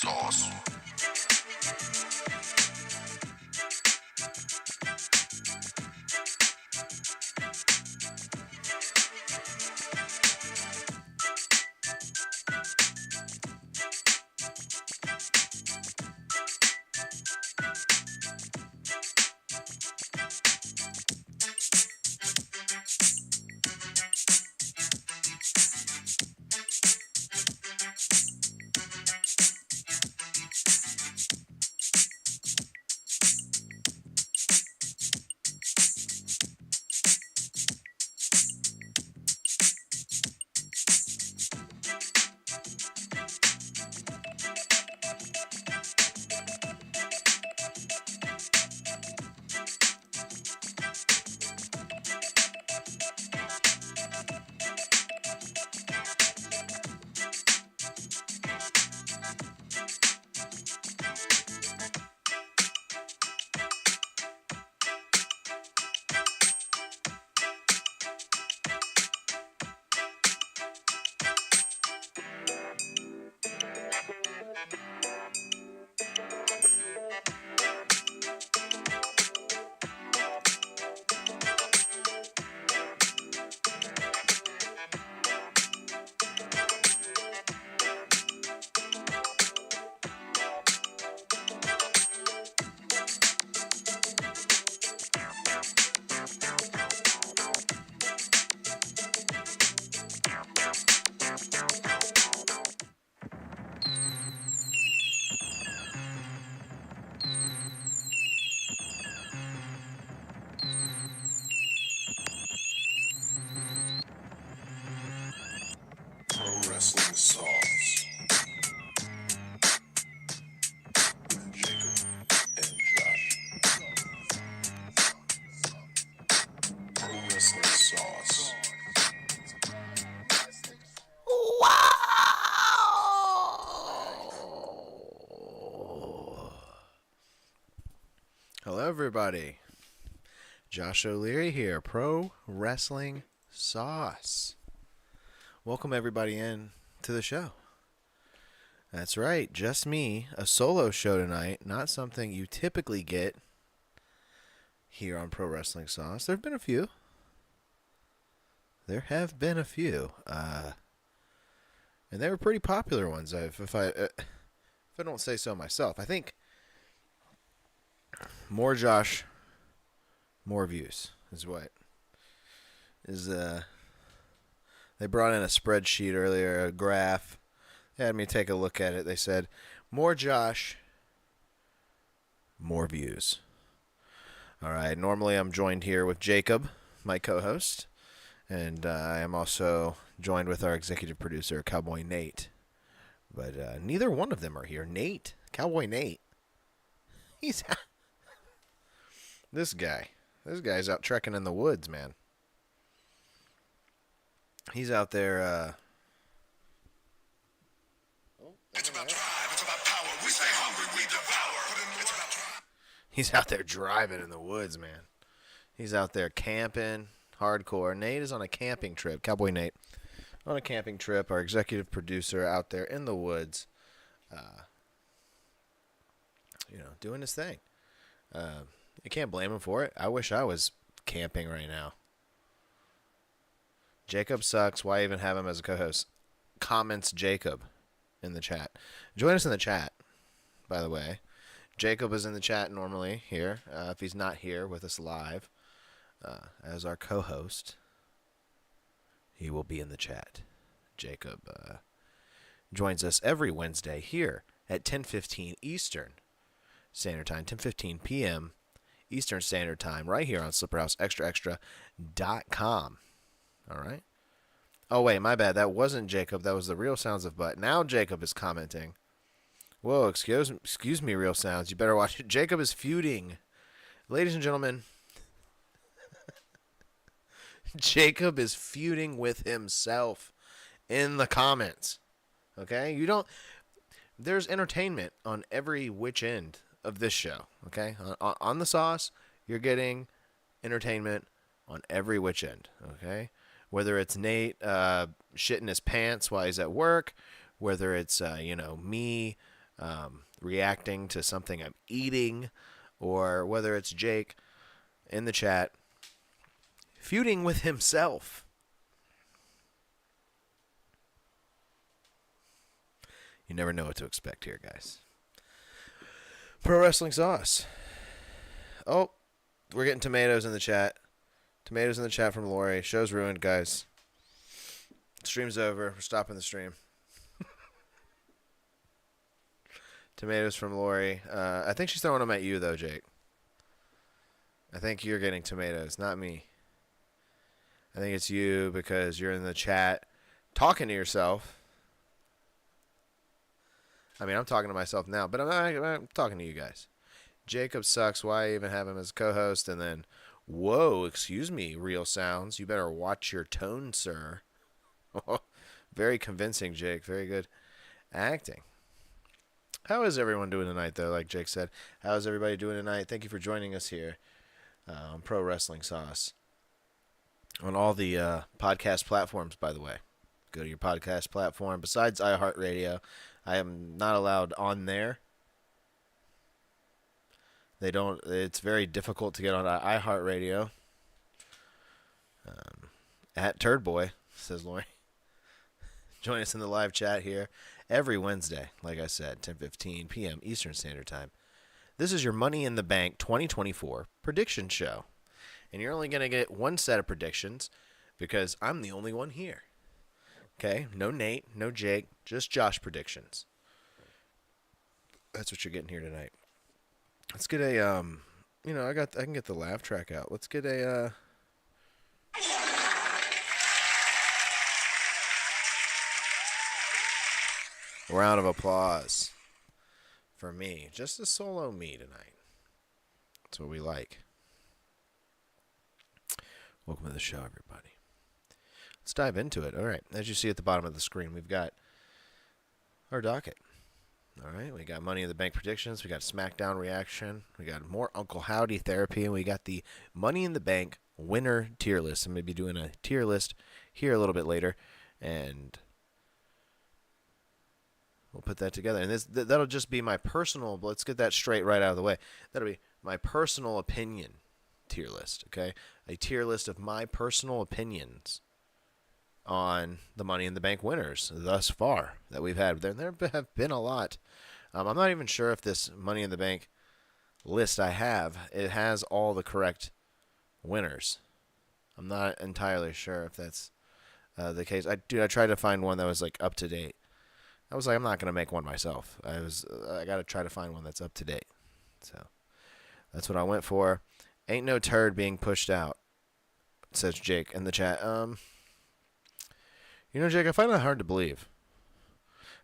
sauce. Pro wrestling sauce. With Jacob and Josh. Pro wrestling sauce. Hello, everybody. Josh O'Leary here, Pro Wrestling Sauce. Welcome, everybody, in to the show. That's right, just me, a solo show tonight, not something you typically get here on Pro Wrestling Sauce. There have been a few. And they were pretty popular ones, if I don't say so myself. I think more Josh, more views is what is they brought in a spreadsheet earlier, a graph. They had me take a look at it. They said more Josh, more views. All right, normally I'm joined here with Jacob, my co-host, and I am also joined with our executive producer, Cowboy Nate. But neither one of them are here. Cowboy Nate, he's This guy's out trekking in the woods, man. He's out there. It's about drive, it's about power. We stay hungry, we devour. It's about drive. He's out there driving in the woods, man. He's out there camping, hardcore. Nate is on a camping trip. Cowboy Nate on a camping trip. Our executive producer out there in the woods, doing his thing. You can't blame him for it. I wish I was camping right now. Jacob sucks. Why even have him as a co-host? Comments Jacob in the chat. Join us in the chat, by the way. Jacob is in the chat normally here. If he's not here with us live as our co-host, he will be in the chat. Jacob joins us every Wednesday here at 10:15 Eastern Standard Time, 10:15 p.m. Eastern Standard Time, right here on SlipperhouseExtraExtra.com. All right. Oh, wait, my bad. That wasn't Jacob. That was the Real Sounds of Butt. Now Jacob is commenting. Whoa, excuse me, Real Sounds. You better watch it. Jacob is feuding. Ladies and gentlemen, Jacob is feuding with himself in the comments. Okay? There's entertainment on every which end of this show. Okay? On the sauce, you're getting entertainment on every which end. Okay? Whether it's Nate shitting his pants while he's at work, whether it's me reacting to something I'm eating, or whether it's Jake in the chat feuding with himself. You never know what to expect here, guys. Pro Wrestling Sauce. Oh, we're getting tomatoes in the chat. Tomatoes in the chat from Lori. Show's ruined, guys. Stream's over. We're stopping the stream. Tomatoes from Lori. I think she's throwing them at you, though, Jake. I think you're getting tomatoes, not me. I think it's you because you're in the chat talking to yourself. I mean, I'm talking to myself now, but I'm talking to you guys. Jacob sucks. Why even have him as a co-host? And then, whoa, excuse me, Real Sounds. You better watch your tone, sir. Very convincing, Jake. Very good acting. How is everyone doing tonight, though, like Jake said? How is everybody doing tonight? Thank you for joining us here on Pro Wrestling Sauce. On all the podcast platforms, by the way. Go to your podcast platform. Besides iHeartRadio, I am not allowed on there. They don't. It's very difficult to get on iHeartRadio. At Turd Boy, says Lori. Join us in the live chat here every Wednesday, like I said, 10:15 p.m. Eastern Standard Time. This is your Money in the Bank 2024 prediction show. And you're only going to get one set of predictions because I'm the only one here. Okay? No Nate, no Jake, just Josh predictions. That's what you're getting here tonight. Let's get a I can get the laugh track out. Let's get a round of applause for me. Just a solo me tonight. That's what we like. Welcome to the show, everybody. Let's dive into it. All right. As you see at the bottom of the screen, we've got our docket. All right. We got Money in the Bank predictions. We got SmackDown reaction. We got more Uncle Howdy therapy. And we got the Money in the Bank winner tier list. I'm going to be doing a tier list here a little bit later. And we'll put that together. And that'll just be my personal, let's get that straight right out of the way. That'll be my personal opinion tier list, okay? A tier list of my personal opinions on the Money in the Bank winners thus far that we've had. There have been a lot. I'm not even sure if this Money in the Bank list I have, it has all the correct winners. I'm not entirely sure if that's the case. I tried to find one that was like up to date. I was like, I'm not going to make one myself. I got to try to find one that's up to date. So that's what I went for. Ain't no turd being pushed out, says Jake in the chat. Jake, I find that hard to believe.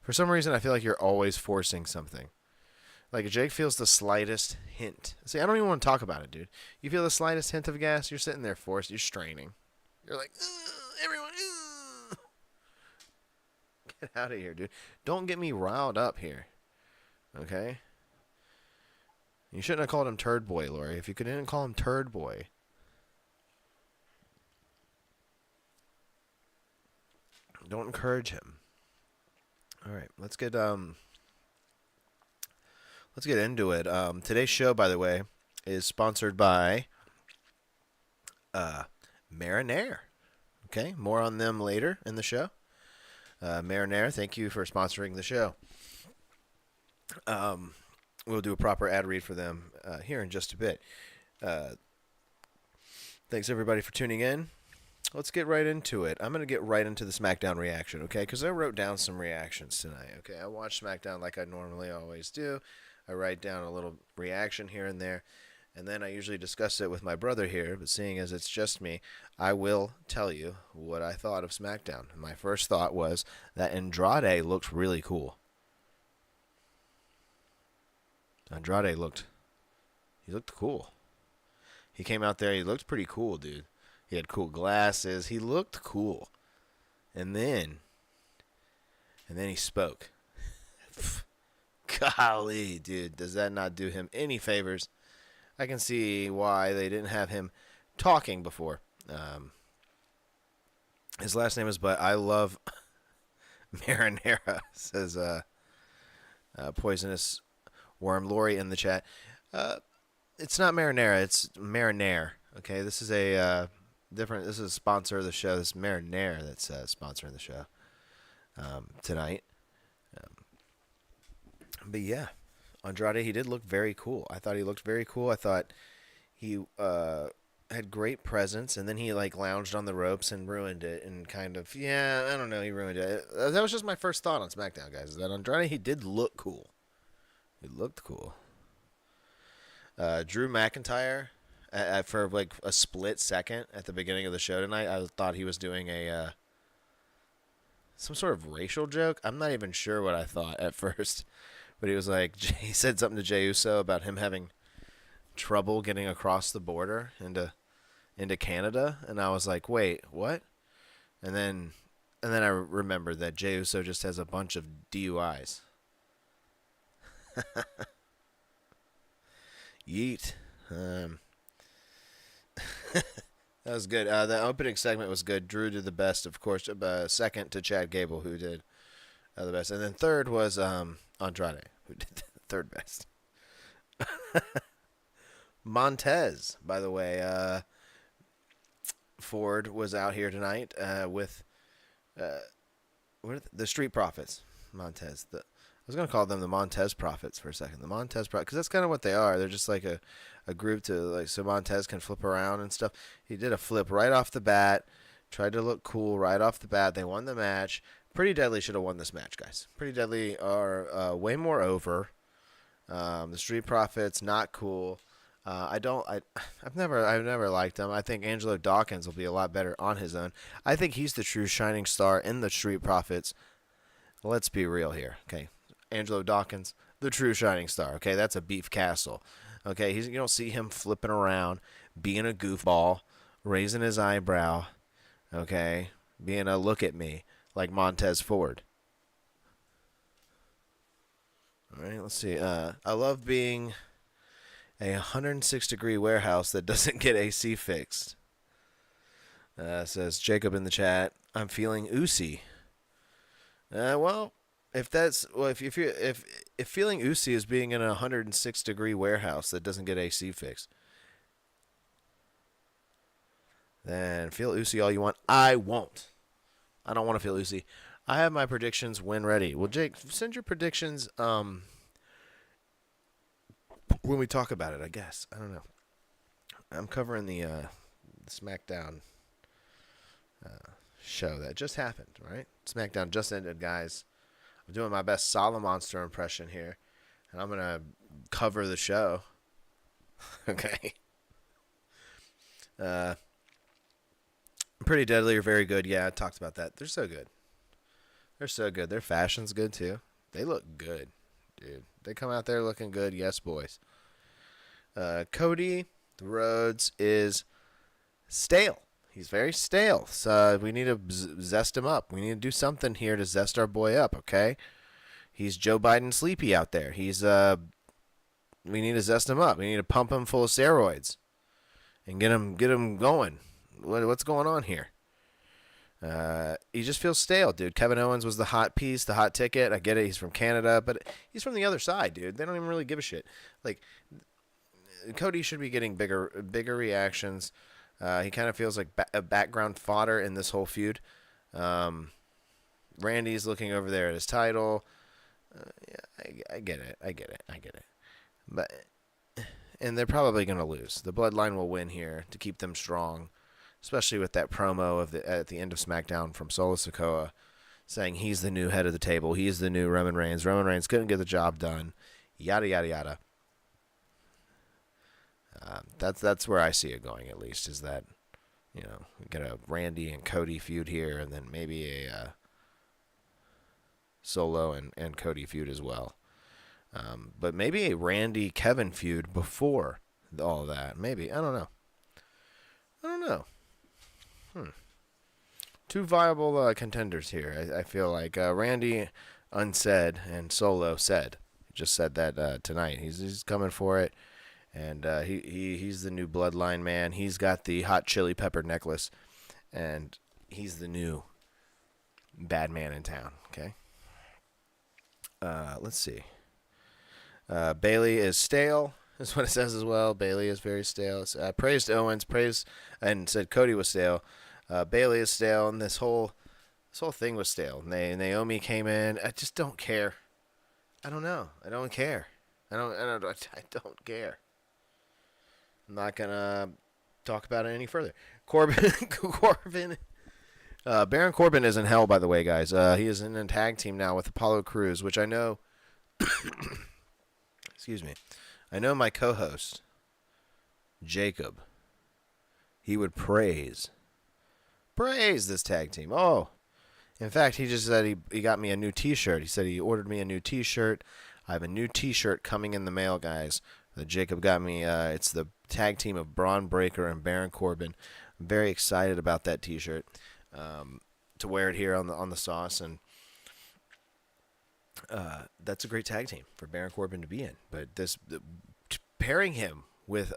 For some reason, I feel like you're always forcing something. Like, Jake feels the slightest hint. See, I don't even want to talk about it, dude. You feel the slightest hint of gas, you're sitting there forced, you're straining. You're like, everyone, get out of here, dude. Don't get me riled up here. Okay? You shouldn't have called him Turd Boy, Lori. If you couldn't call him Turd Boy. Don't encourage him. All right, let's get into it. Today's show, by the way, is sponsored by Marinair. Okay, more on them later in the show. Marinair, thank you for sponsoring the show. We'll do a proper ad read for them here in just a bit. Thanks, everybody, for tuning in. Let's get right into it. I'm going to get right into the SmackDown reaction, okay? Because I wrote down some reactions tonight, okay? I watch SmackDown like I normally always do. I write down a little reaction here and there, and then I usually discuss it with my brother here, but seeing as it's just me, I will tell you what I thought of SmackDown. My first thought was that Andrade looked really cool. Andrade looked cool. He came out there, he looked pretty cool, dude. He had cool glasses. He looked cool. And then he spoke. Golly, dude, does that not do him any favors? I can see why they didn't have him talking before. His last name is, but I love Marinara, says Poisonous Worm Lori in the chat. It's not marinara. It's marinare. Okay, this is a different. This is a sponsor of the show. This is marinare that's sponsoring the show tonight. But yeah, Andrade, he did look very cool. I thought he looked very cool. I thought he had great presence, and then he like lounged on the ropes and ruined it, and kind of I don't know, he ruined it. That was just my first thought on SmackDown, guys. Is that Andrade, he did look cool. He looked cool. Drew McIntyre, for like a split second at the beginning of the show tonight, I thought he was doing a some sort of racial joke. I'm not even sure what I thought at first, but he was like, he said something to Jey Uso about him having trouble getting across the border into Canada, and I was like, wait, what? And then I remembered that Jey Uso just has a bunch of DUIs. Yeet. That was good. The opening segment was good. Drew did the best, of course. Second to Chad Gable, who did the best. And then third was Andrade, who did the third best. Montez, by the way. Ford was out here tonight with the Street Profits. Montez. I was going to call them the Montez Profits for a second. The Montez Profits, because that's kind of what they are. They're just like a group to, like, so Montez can flip around and stuff. He did a flip right off the bat, tried to look cool right off the bat. They won the match. Pretty Deadly should have won this match, guys. Pretty Deadly are way more over. The Street Profits, not cool. I've never liked him. I think Angelo Dawkins will be a lot better on his own. I think he's the true shining star in the Street Profits. Let's be real here, okay? Angelo Dawkins, the true shining star, okay? That's a beef castle, okay? You don't see him flipping around, being a goofball, raising his eyebrow, okay? Being a look at me like Montez Ford. All right, let's see. I love being a 106-degree warehouse that doesn't get AC fixed. Says Jacob in the chat. I'm feeling oozy. If feeling oozy is being in a 106-degree warehouse that doesn't get AC fixed, then feel oozy all you want. I won't. I don't want to feel oozy. I have my predictions when ready. Well, Jake, send your predictions when we talk about it, I guess. I don't know. I'm covering the SmackDown show that just happened, right? SmackDown just ended, guys. I'm doing my best Solid Monster impression here, and I'm going to cover the show. Okay. Pretty Deadly are very good. Yeah, I talked about that. They're so good. They're so good. Their fashion's good, too. They look good, dude. They come out there looking good. Yes, boys. Cody Rhodes is stale. He's very stale. So we need to zest him up. We need to do something here to zest our boy up, okay? He's Joe Biden sleepy out there. We need to zest him up. We need to pump him full of steroids and get him going. What's going on here? He just feels stale, dude. Kevin Owens was the hot piece, the hot ticket. I get it. He's from Canada, but he's from the other side, dude. They don't even really give a shit. Like, Cody should be getting bigger reactions. He kind of feels like a background fodder in this whole feud. Randy's looking over there at his title. I get it. And they're probably going to lose. The Bloodline will win here to keep them strong, especially with that promo at the end of SmackDown from Solo Sikoa saying he's the new head of the table. He's the new Roman Reigns. Roman Reigns couldn't get the job done. Yada, yada, yada. That's where I see it going, at least, is that, we get a Randy and Cody feud here, and then maybe a Solo and Cody feud as well. But maybe a Randy Kevin feud before all that. Maybe. I don't know. Two viable contenders here. I feel like Randy unsaid and Solo said. He just said that tonight. He's coming for it. And he's the new Bloodline man. He's got the hot chili pepper necklace. And he's the new bad man in town. Okay? Let's see. Bailey is stale, is what it says as well. Bailey is very stale. Praised Owens, and said Cody was stale. Bailey is stale, and this whole thing was stale. Naomi came in. I just don't care. I don't know. I don't care. I don't care. I'm not gonna talk about it any further. Corbin. Baron Corbin is in hell, by the way, guys. He is in a tag team now with Apollo Crews, which I know. Excuse me. I know my co-host, Jacob. He would praise this tag team. Oh, in fact, he just said he got me a new T-shirt. He said he ordered me a new T-shirt. I have a new T-shirt coming in the mail, guys. That Jacob got me. It's the tag team of Braun Breaker and Baron Corbin. I'm very excited about that T-shirt. To wear it here on the sauce, and that's a great tag team for Baron Corbin to be in. But pairing him with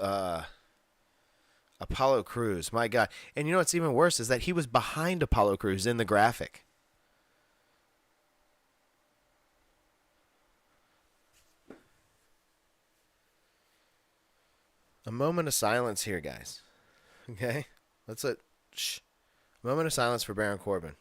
Apollo Crews, my God. And you know what's even worse is that he was behind Apollo Crews in the graphic. A moment of silence here, guys. Okay? Shh. Moment of silence for Baron Corbin.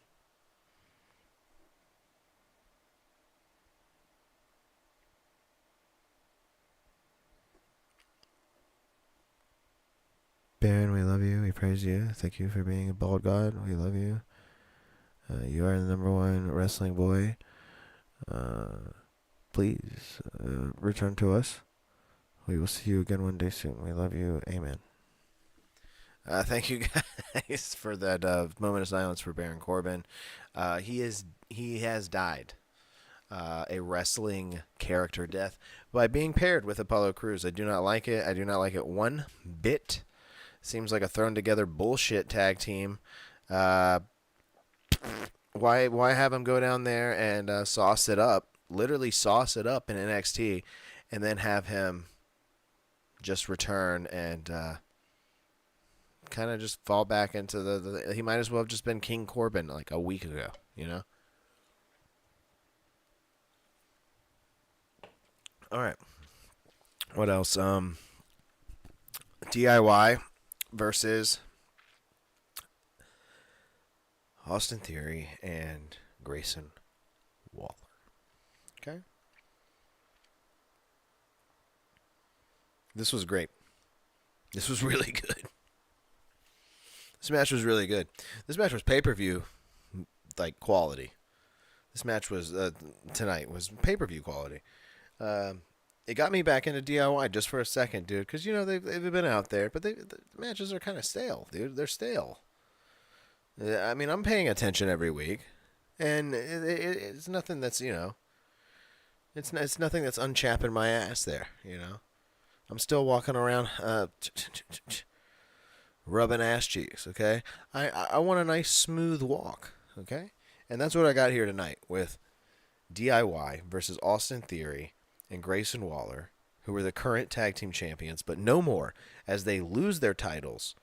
Baron, we love you. We praise you. Thank you for being a bald god. We love you. You are the #1 wrestling boy. Please return to us. We will see you again one day soon. We love you. Amen. Thank you guys for that moment of silence for Baron Corbin. He has died a wrestling character death by being paired with Apollo Crews. I do not like it. I do not like it one bit. Seems like a thrown together bullshit tag team. Why have him go down there and sauce it up? Literally sauce it up in NXT, and then have him just return and kind of just fall back into the he might as well have just been King Corbin like a week ago, you know? All right. What else? DIY versus Austin Theory and Grayson Waller. Okay? This was great. This was really good. This match was really good. This match was pay-per-view like quality. This match was tonight was pay-per-view quality. It got me back into DIY just for a second, dude, because you know they've been out there, but the matches are kind of stale, dude. They're stale. I mean, I'm paying attention every week, and it's nothing that's it's nothing that's unchapping my ass there, you know. I'm still walking around rubbing ass cheeks, okay? I want a nice smooth walk, okay? And that's what I got here tonight with DIY versus Austin Theory and Grayson Waller, who are the current tag team champions, but no more, as they lose their titles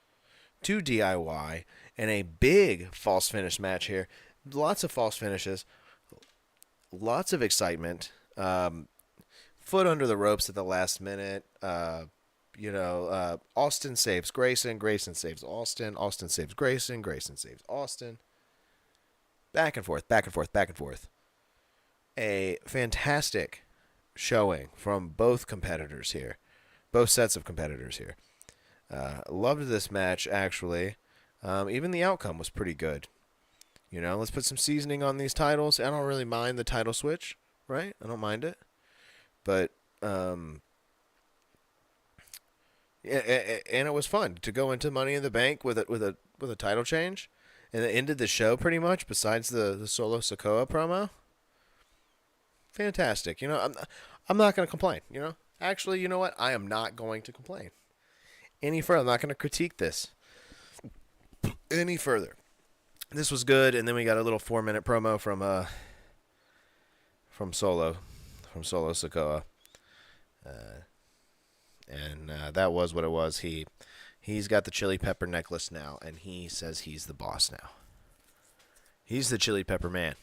to DIY in a big false finish match here. Lots of false finishes, lots of excitement. Foot under the ropes at the last minute. Austin saves Grayson. Grayson saves Austin. Austin saves Grayson. Grayson saves Austin. Back and forth, back and forth, back and forth. A fantastic showing from both competitors here. Both sets of competitors here. Loved this match, actually. Even the outcome was pretty good. You know, let's put some seasoning on these titles. I don't really mind the title switch, right? I don't mind it. But, and it was fun to go into Money in the Bank with a title change, and it ended the show pretty much. Besides the Solo Sikoa promo, fantastic. You know, I'm not going to complain. You know, actually, you know what? I am not going to complain any further. I'm not going to critique this any further. This was good, and then we got a little 4-minute promo from Solo Sikoa. And that was what it was. He's got the chili pepper necklace now, and he says he's the boss now. He's the chili pepper man.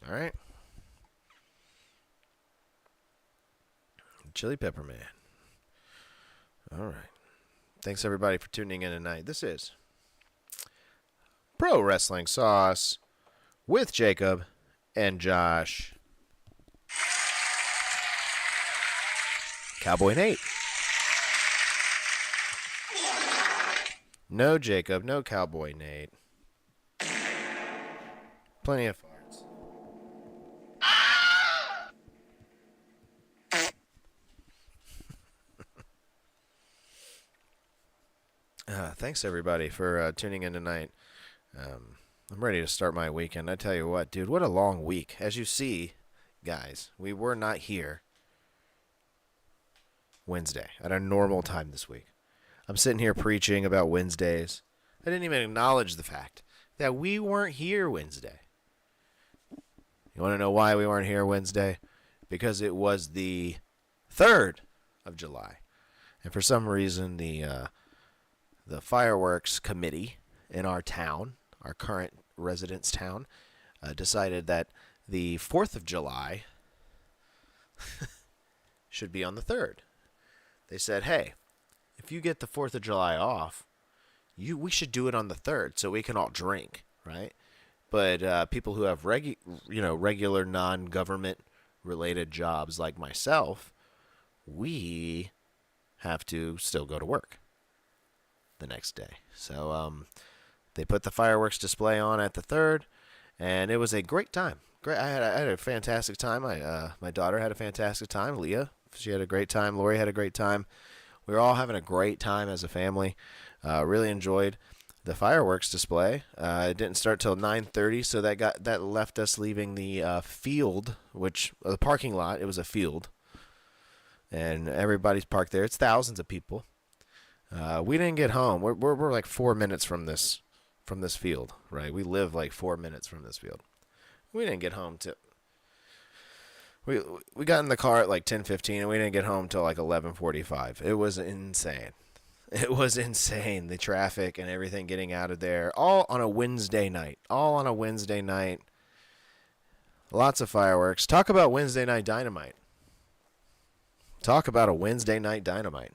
All right. Chili Pepper Man. All right. Thanks, everybody, for tuning in tonight. This is Pro Wrestling Sauce with Jacob and Josh. Cowboy Nate. No Jacob, no Cowboy Nate. Plenty of farts. Thanks, everybody, for tuning in tonight. I'm ready to start my weekend. I tell you what, dude, what a long week. As you see, guys, we were not here Wednesday at a normal time this week. I'm sitting here preaching about Wednesdays. I didn't even acknowledge the fact that we weren't here Wednesday. You want to know why we weren't here Wednesday? Because it was the 3rd of July. And for some reason, the fireworks committee in our town, our current residence town, decided that the 4th of July should be on the 3rd. They said, hey, if you get the 4th of July off, we should do it on the 3rd so we can all drink, right? But people who have regular non-government related jobs like myself, we have to still go to work the next day. So they put the fireworks display on at the 3rd, and it was a great time. Great. I had a fantastic time. My daughter had a fantastic time. Leah, she had a great time. Lori had a great time. We were all having a great time as a family. Really enjoyed the fireworks display. It didn't start till 9:30, so that left us leaving the field, which the parking lot. It was a field, and everybody's parked there. It's thousands of people. We didn't get home. We're like 4 minutes from this field, right? We live like 4 minutes from this field. We didn't get home till we got in the car at like 10:15, and we didn't get home till like 11:45. It was insane. It was insane. The traffic and everything getting out of there, all on a Wednesday night. Lots of fireworks. Talk about Wednesday night dynamite. Talk about a Wednesday night dynamite.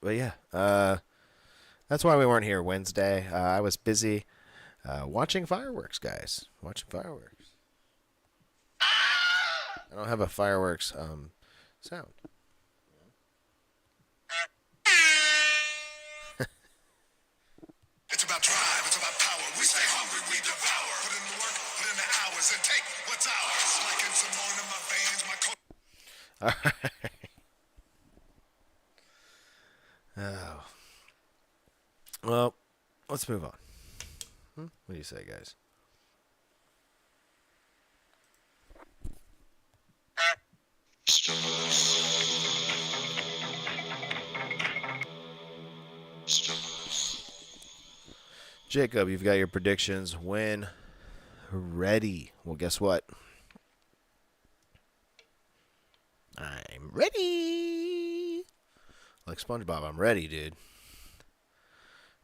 But yeah, that's why we weren't here Wednesday. I was busy watching fireworks, guys. Watching fireworks. I don't have a fireworks sound. It's about drive, it's about power. We stay hungry, we devour. Put in the work, put in the hours, and take what's ours. Like in some more in my veins, my All right. Oh. Well, let's move on. What do you say, guys? Jacob, you've got your predictions. When ready? Well, guess what? I'm ready. Like SpongeBob, I'm ready, dude.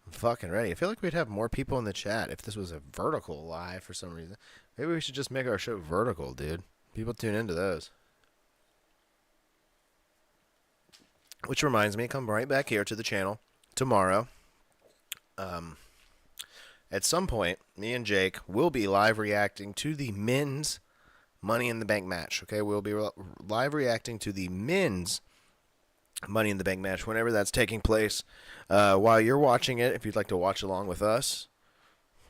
I'm fucking ready. I feel like we'd have more people in the chat if this was a vertical live for some reason. Maybe we should just make our show vertical, dude. People tune into those. Which reminds me, come right back here to the channel tomorrow. At some point, me and Jake will be live reacting to the men's Money in the Bank match. Okay, we'll be live reacting to the men's Money in the Bank match whenever that's taking place. While you're watching it, if you'd like to watch along with us,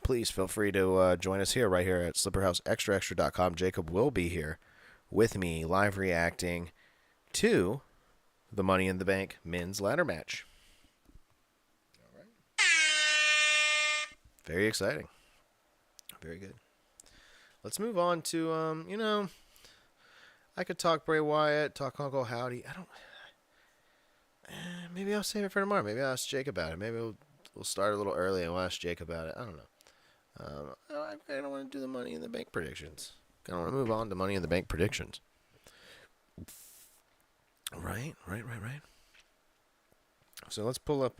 please feel free to join us here, right here at slipperhouseextraextra.com. Jacob will be here with me live reacting to the Money in the Bank men's ladder match. All right. Very exciting. Very good. Let's move on to, I could talk Bray Wyatt, talk Uncle Howdy. Maybe I'll save it for tomorrow. Maybe I'll ask Jake about it. Maybe we'll start a little early and we'll ask Jake about it. I don't know. I don't want to do the Money in the Bank predictions. I want to move on to Money in the Bank predictions. Right. So let's pull up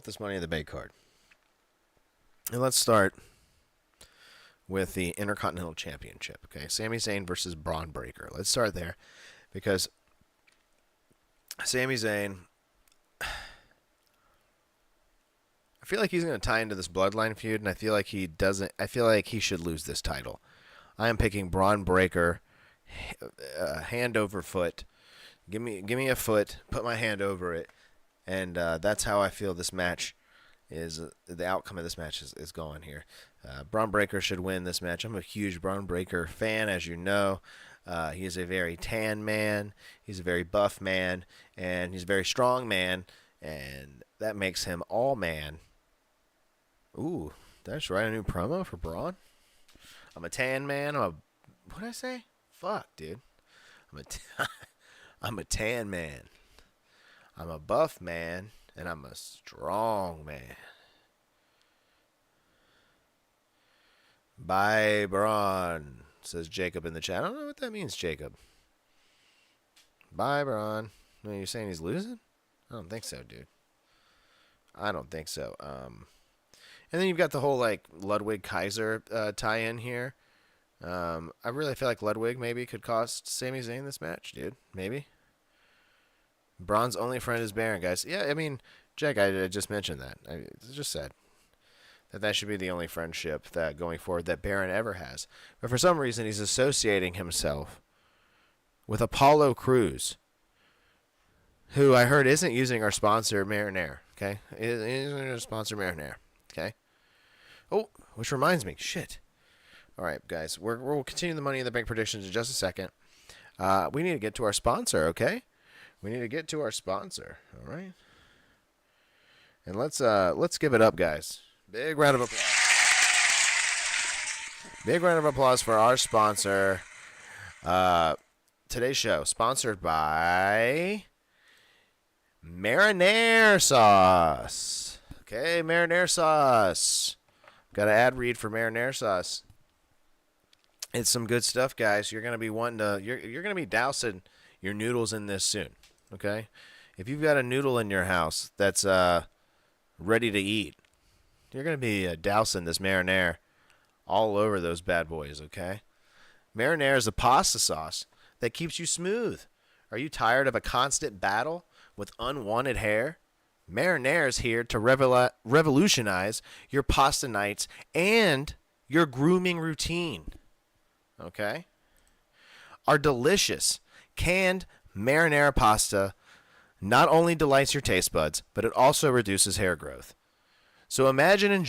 this Money in the Bank card. And let's start with the Intercontinental Championship. Okay, Sami Zayn versus Braun Breaker. Let's start there because Sami Zayn, I feel like he's going to tie into this bloodline feud, and I feel like he doesn't. I feel like he should lose this title. I am picking Braun Breaker, hand over foot. Give me a foot. Put my hand over it, and that's how I feel this match is. The outcome of this match is going here. Braun Breaker should win this match. I'm a huge Braun Breaker fan, as you know. He is a very tan man. He's a very buff man, and he's a very strong man, and that makes him all man. Ooh, did I just write a new promo for Braun? I'm a tan man. What did I say? Fuck, dude. I'm a tan man. I'm a buff man, and I'm a strong man. Bye, Braun, says Jacob in the chat. I don't know what that means, Jacob. Bye, Braun. No, you're saying he's losing? I don't think so, dude. I don't think so. And then you've got the whole like Ludwig Kaiser tie-in here. I really feel like Ludwig maybe could cost Sami Zayn this match, dude. Maybe. Braun's only friend is Baron, guys. Yeah, I mean, Jack, I just mentioned that. I just said that should be the only friendship that going forward that Baron ever has. But for some reason, he's associating himself with Apollo Crews, who I heard isn't using our sponsor, Marinair. Okay? Isn't our sponsor, Marinair. Okay? Oh, which reminds me. Shit. All right, guys. We'll continue the Money in the Bank predictions in just a second. We need to get to our sponsor, okay? We need to get to our sponsor. All right? And let's give it up, guys. Big round of applause. Big round of applause for our sponsor. Today's show, sponsored by Marinara Sauce. Okay, Marinara Sauce. Got an ad read for Marinara Sauce. It's some good stuff, guys. You're gonna be wanting to. You're gonna be dousing your noodles in this soon. Okay, if you've got a noodle in your house that's ready to eat, you're gonna be dousing this marinara all over those bad boys. Okay, marinara is a pasta sauce that keeps you smooth. Are you tired of a constant battle with unwanted hair? Marinara is here to revolutionize your pasta nights and your grooming routine. Okay? Our delicious canned marinara pasta not only delights your taste buds, but it also reduces hair growth. So imagine,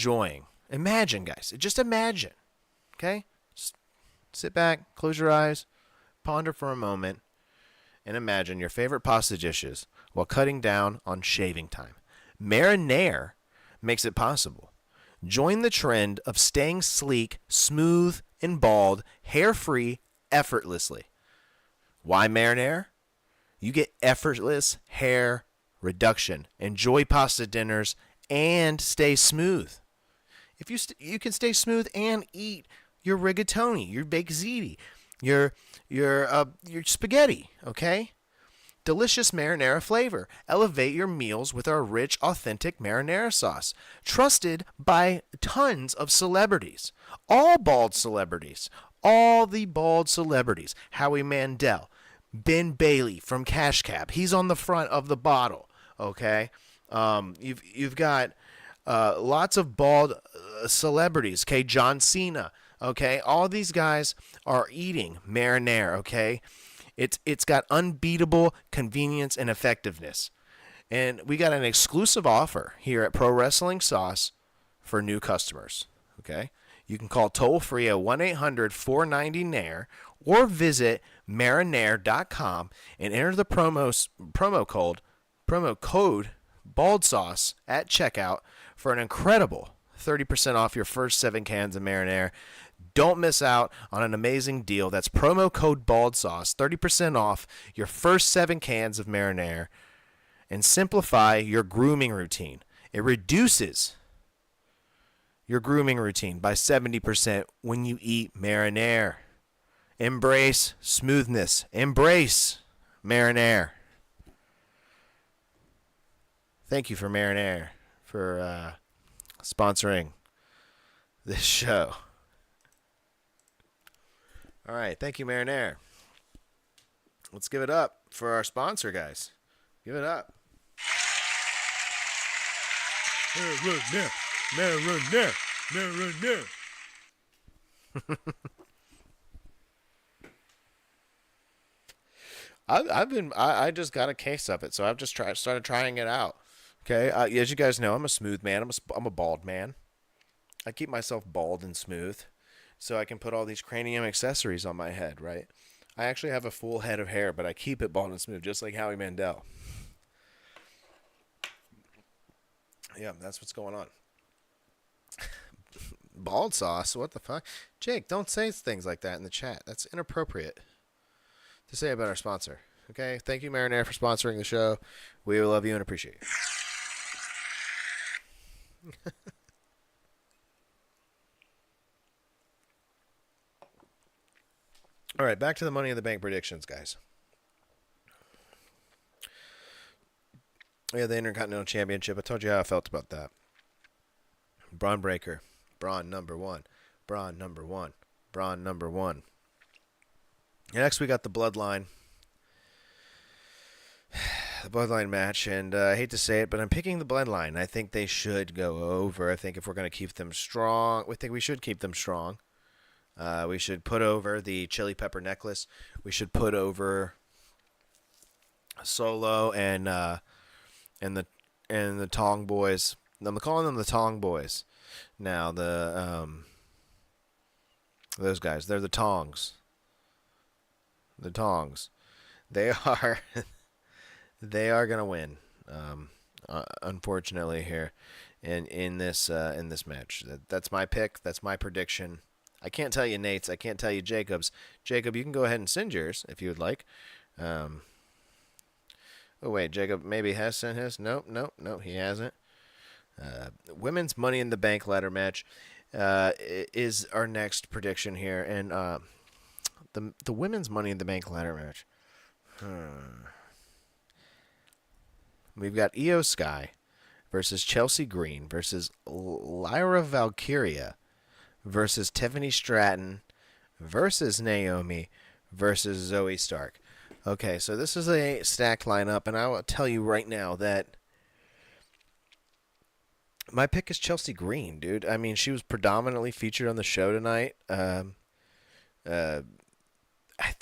guys, just imagine, okay? Just sit back, close your eyes, ponder for a moment, and imagine your favorite pasta dishes while cutting down on shaving time. Marinara makes it possible. Join the trend of staying sleek, smooth, and bald, hair-free, effortlessly. Why marinara? You get effortless hair reduction. Enjoy pasta dinners and stay smooth. If you can stay smooth and eat your rigatoni, your baked ziti, your spaghetti, okay? Delicious marinara flavor. Elevate your meals with our rich, authentic marinara sauce. Trusted by tons of celebrities. All bald celebrities. All the bald celebrities. Howie Mandel. Ben Bailey from Cash Cab. He's on the front of the bottle. Okay? You've got lots of bald celebrities. Okay? John Cena. Okay? All these guys are eating marinara. Okay? It's got unbeatable convenience and effectiveness. And we got an exclusive offer here at Pro Wrestling Sauce for new customers. Okay? You can call toll-free at 1-800-490-NAIR or visit marinair.com and enter the promo code Bald Sauce at checkout for an incredible 30% off your first 7 cans of marinara. Don't miss out on an amazing deal. That's promo code Bald Sauce, 30% off your first 7 cans of marinara, and simplify your grooming routine. It reduces your grooming routine by 70% when you eat marinara. Embrace smoothness. Embrace marinara. Thank you for marinara for sponsoring this show. All right. Thank you, Marinaire. Let's give it up for our sponsor, guys. Give it up. I just got a case of it, so I've just started trying it out. Okay, as you guys know, I'm a smooth man. I'm a bald man. I keep myself bald and smooth, so I can put all these cranium accessories on my head. Right. I actually have a full head of hair, but I keep it bald and smooth, just like Howie Mandel. Yeah, that's what's going on. Bald sauce? What the fuck? Jake, don't say things like that in the chat. That's inappropriate to say about our sponsor. Okay? Thank you, Marinaire, for sponsoring the show. We love you and appreciate you. All right, back to the Money in the Bank predictions, guys. Yeah, the Intercontinental Championship. I told you how I felt about that. Braun Breaker. Braun number one. Braun number one. Braun number one. Next, we got the Bloodline. The Bloodline match, and I hate to say it, but I'm picking the Bloodline. I think they should go over. I think if we're going to keep them strong, we should keep them strong. We should put over the Chili Pepper Necklace. We should put over Solo and the Tong Boys. I'm calling them the Tong Boys. Now those guys, they're the Tongs. The Tongs. They are gonna win. Unfortunately here, in this match. That's my pick. That's my prediction. I can't tell you Nate's. I can't tell you Jacob's. Jacob, you can go ahead and send yours if you would like. Oh wait, Jacob maybe has sent his. Nope, he hasn't. Women's Money in the Bank ladder match is our next prediction here, and the women's Money in the Bank ladder match. We've got Io Sky versus Chelsea Green versus Lyra Valkyria versus Tiffany Stratton versus Naomi versus Zoe Stark. Okay, so this is a stacked lineup, and I will tell you right now that my pick is Chelsea Green, dude. I mean, she was predominantly featured on the show tonight.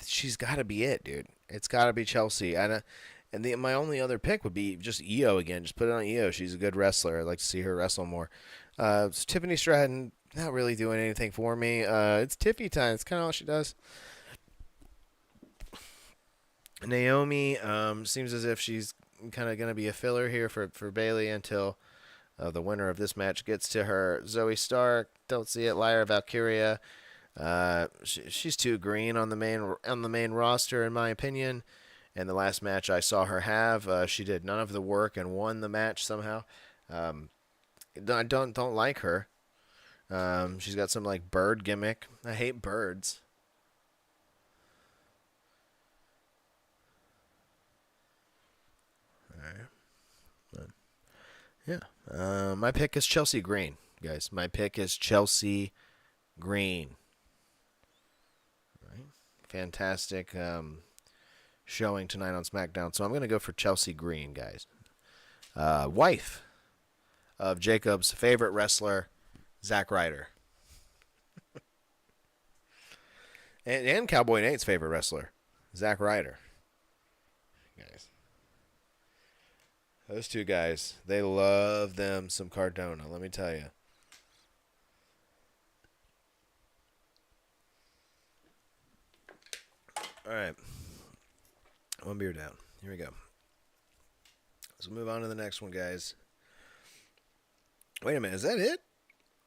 She's got to be it, dude. It's got to be Chelsea. My only other pick would be just Io again. Just put it on Io. She's a good wrestler. I'd like to see her wrestle more. Tiffany Stratton, not really doing anything for me. It's Tiffy time. It's kind of all she does. Naomi seems as if she's kind of going to be a filler here for Bayley until the winner of this match gets to her. Zoe Stark, don't see it. Lyra Valkyria, she's too green on the main roster in my opinion. And the last match I saw her have, she did none of the work and won the match somehow. I don't like her. She's got some like bird gimmick. I hate birds. Yeah. My pick is Chelsea Green, guys. My pick is Chelsea Green. Right. Fantastic showing tonight on SmackDown. So I'm going to go for Chelsea Green, guys. Wife of Jacob's favorite wrestler, Zack Ryder. and Cowboy Nate's favorite wrestler, Zack Ryder. Guys. Those two guys, they love them some Cardona, let me tell you. All right. One beer down. Here we go. Let's move on to the next one, guys. Wait a minute. Is that it?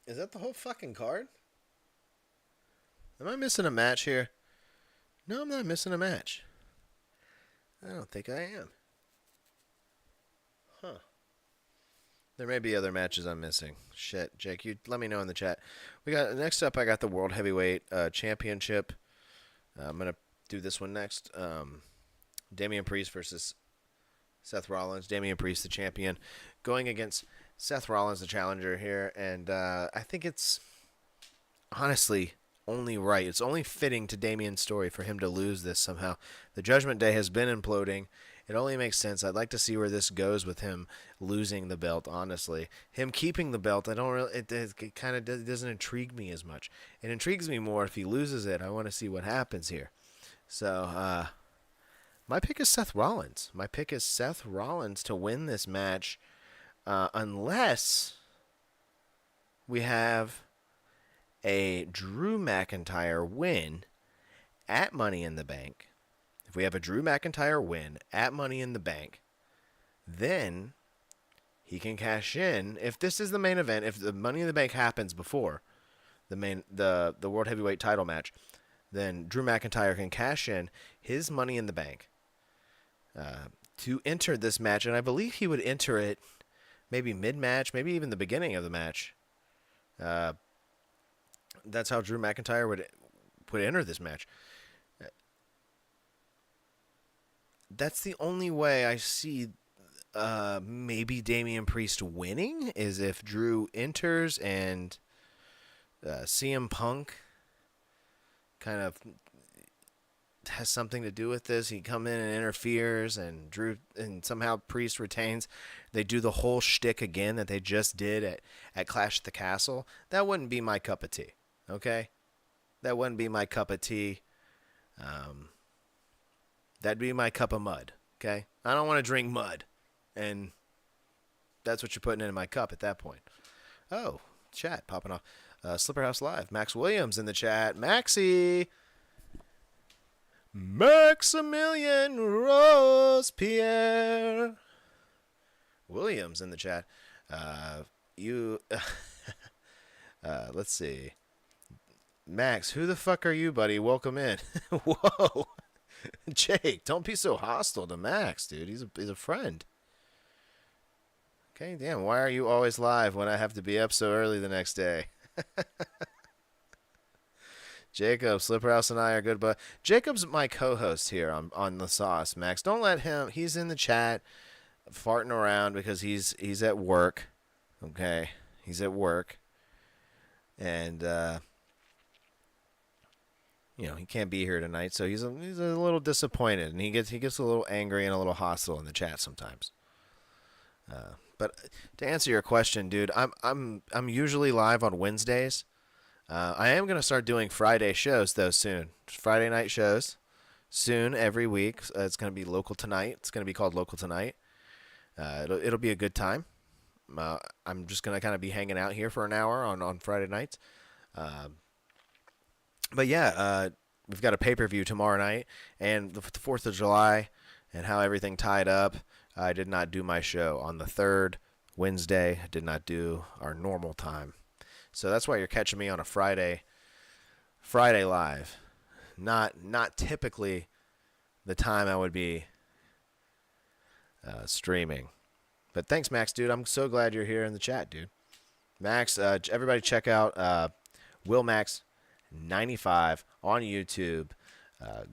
Is that the whole fucking card? Am I missing a match here? No, I'm not missing a match. I don't think I am. Huh. There may be other matches I'm missing. Shit, Jake, you let me know in the chat. Next up, I got the World Heavyweight Championship. I'm going to do this one next. Damian Priest versus Seth Rollins. Damian Priest, the champion, going against Seth Rollins, the challenger here. And I think it's, honestly, only right. It's only fitting to Damian's story for him to lose this somehow. The Judgment Day has been imploding. It only makes sense. I'd like to see where this goes with him losing the belt, honestly. Him keeping the belt, I don't really, it kind of doesn't intrigue me as much. It intrigues me more if he loses it. I want to see what happens here. So, my pick is Seth Rollins. My pick is Seth Rollins to win this match, unless we have a Drew McIntyre win at Money in the Bank. If we have a Drew McIntyre win at Money in the Bank, then he can cash in. If this is the main event, if the Money in the Bank happens before the World Heavyweight title match, then Drew McIntyre can cash in his Money in the Bank to enter this match. And I believe he would enter it maybe mid-match, maybe even the beginning of the match. That's how Drew McIntyre would enter this match. That's the only way I see maybe Damian Priest winning, is if Drew enters and CM Punk kind of has something to do with this. He come in and interferes, and Drew and somehow Priest retains. They do the whole shtick again that they just did at Clash at the Castle. That wouldn't be my cup of tea. Okay, that wouldn't be my cup of tea. That'd be my cup of mud. Okay, I don't want to drink mud, and that's what you're putting in my cup at that point. Oh, chat popping off. Slipperhouse Live. Max Williams in the chat. Maxie. Maximilian Rose-Pierre Williams in the chat. Let's see. Max, who the fuck are you, buddy? Welcome in. Whoa. Jake, don't be so hostile to Max, dude. He's a friend. Okay, damn. Why are you always live when I have to be up so early the next day? Jacob, Slipperhouse, and I are good, but Jacob's my co-host here on the sauce. Max, don't let him. He's in the chat, farting around because he's at work. Okay, he's at work, and he can't be here tonight, so he's a little disappointed, and he gets a little angry and a little hostile in the chat sometimes. But to answer your question, dude, I'm usually live on Wednesdays. I am going to start doing Friday shows, though, soon. Friday night shows soon, every week. It's going to be Local Tonight. It's going to be called Local Tonight. It'll be a good time. I'm just going to kind of be hanging out here for an hour on Friday nights. But yeah, we've got a pay-per-view tomorrow night, and the 4th of July, and how everything tied up. I did not do my show on the 3rd, Wednesday. I did not do our normal time. So that's why you're catching me on a Friday live. Not typically the time I would be streaming. But thanks, Max, dude. I'm so glad you're here in the chat, dude. Max, everybody check out WillMax95 on YouTube.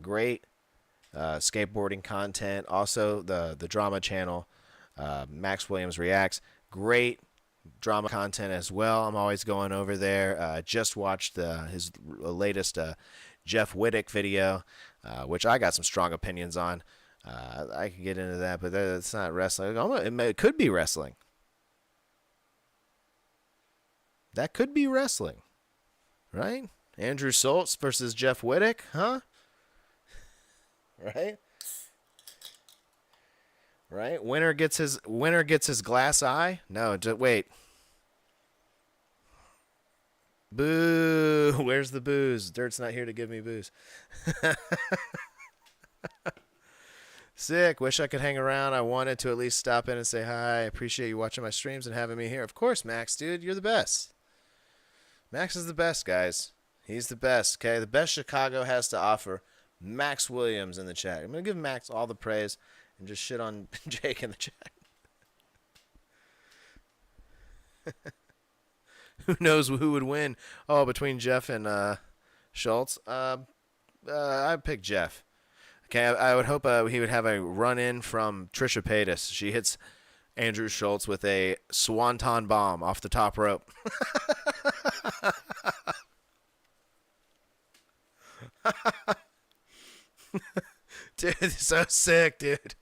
Great skateboarding content. Also, the drama channel, Max Williams Reacts. Great drama content as well. I'm always going over there. Just watched his latest Jeff Whittick video, which I got some strong opinions on. I could get into that, but that's not wrestling. It could be wrestling. That could be wrestling, right? Andrew Schultz versus Jeff Whittick, huh? Right? Right? Winner gets his glass eye? No, wait. Boo! Where's the booze? Dirt's not here to give me booze. Sick. Wish I could hang around. I wanted to at least stop in and say hi. I appreciate you watching my streams and having me here. Of course, Max, dude. You're the best. Max is the best, guys. He's the best, okay? The best Chicago has to offer. Max Williams in the chat. I'm going to give Max all the praise and just shit on Jake in the chat. Who knows who would win? Oh, between Jeff and Schultz? I pick Jeff. Okay, I would hope he would have a run-in from Trisha Paytas. She hits Andrew Schultz with a swanton bomb off the top rope. Dude, so sick, dude.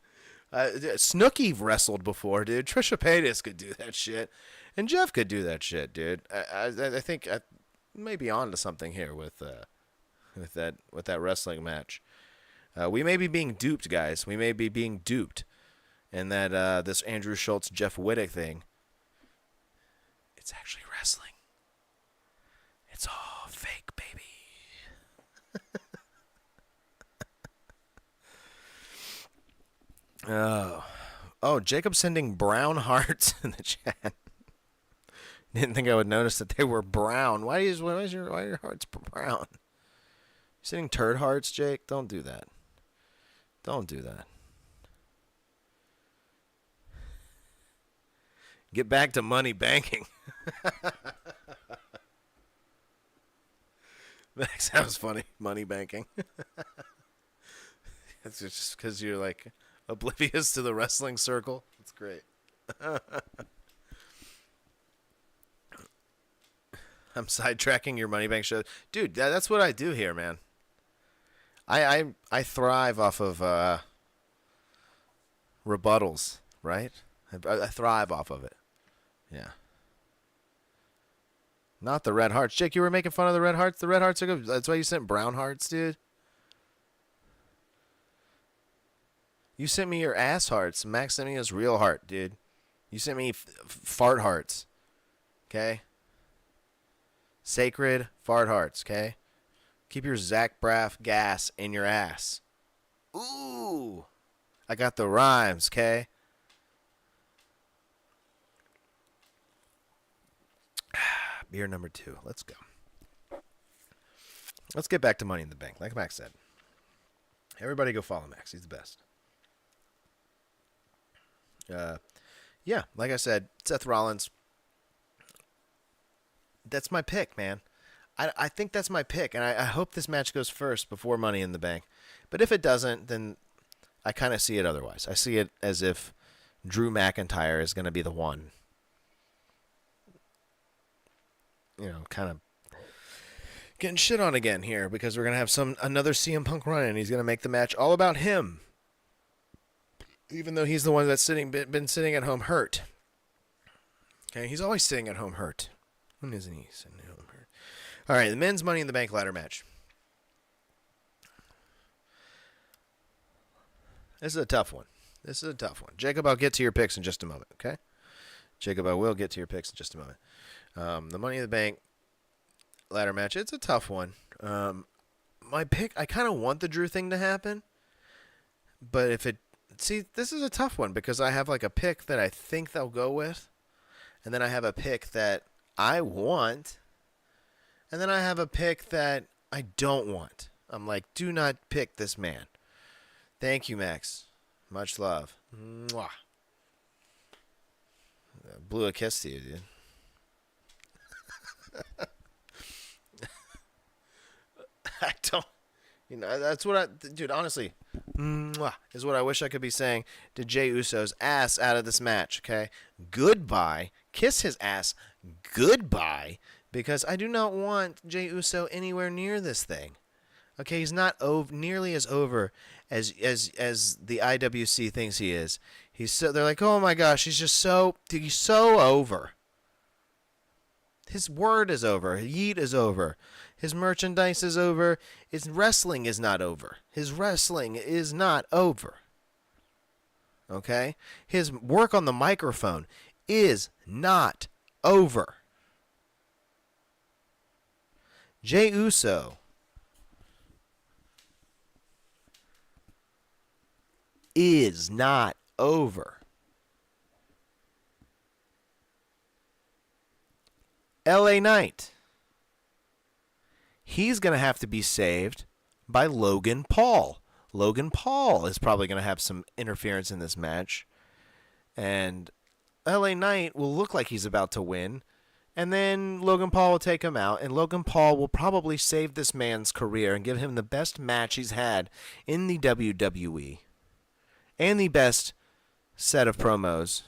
Snooki wrestled before, dude. Trisha Paytas could do that shit, and Jeff could do that shit, dude. I think I may be on to something here with that wrestling match. We may be being duped, guys. We may be being duped, and that this Andrew Schultz Jeff Wittick thing. It's actually wrestling. It's all fake, baby. Oh, Jacob sending brown hearts in the chat. Didn't think I would notice that they were brown. Why are your hearts brown? You sending turd hearts, Jake? Don't do that. Don't do that. Get back to money banking. Max, that was funny. Money banking. It's just because you're like oblivious to the wrestling circle. It's great. I'm sidetracking your money bank show, dude. That's what I do here, man. I thrive off of rebuttals, right? I thrive off of it. Yeah. Not the red hearts. Jake, you were making fun of the red hearts? The red hearts are good. That's why you sent brown hearts, dude. You sent me your ass hearts. Max sent me his real heart, dude. You sent me fart hearts. Okay? Sacred fart hearts, okay? Keep your Zach Braff gas in your ass. Ooh. I got the rhymes, okay? Beer number 2. Let's go. Let's get back to Money in the Bank. Like Max said. Everybody go follow Max. He's the best. Yeah, like I said, Seth Rollins. That's my pick, man. I think that's my pick, and I hope this match goes first before Money in the Bank. But if it doesn't, then I kind of see it otherwise. I see it as if Drew McIntyre is going to be the one. You know, kind of getting shit on again here because we're going to have another CM Punk run, and he's going to make the match all about him. Even though he's the one that's been sitting at home hurt. Okay, he's always sitting at home hurt. When isn't he sitting at home hurt? All right, the men's Money in the Bank ladder match. This is a tough one. Jacob, I'll get to your picks in just a moment, okay? Jacob, I will get to your picks in just a moment. The Money in the Bank ladder match, it's a tough one. My pick, I kind of want the Drew thing to happen. But if it... See, this is a tough one because I have like a pick that I think they'll go with. And then I have a pick that I want. And then I have a pick that I don't want. I'm like, do not pick this man. Thank you, Max. Much love. Mwah. Blew a kiss to you, dude. I don't... You know, that's what I... Dude, honestly... Mwah, is what I wish I could be saying to Jey Uso's ass out of this match, okay? Goodbye. Kiss his ass. Goodbye. Because I do not want Jey Uso anywhere near this thing. Okay, he's not nearly as over as the IWC thinks he is. They're like, oh my gosh, he's so over. His word is over. Yeet is over. His merchandise is over. His wrestling is not over. His wrestling is not over. Okay? His work on the microphone is not over. Jey Uso is not over. LA Knight. He's going to have to be saved by Logan Paul. Logan Paul is probably going to have some interference in this match. And LA Knight will look like he's about to win. And then Logan Paul will take him out. And Logan Paul will probably save this man's career and give him the best match he's had in the WWE. And the best set of promos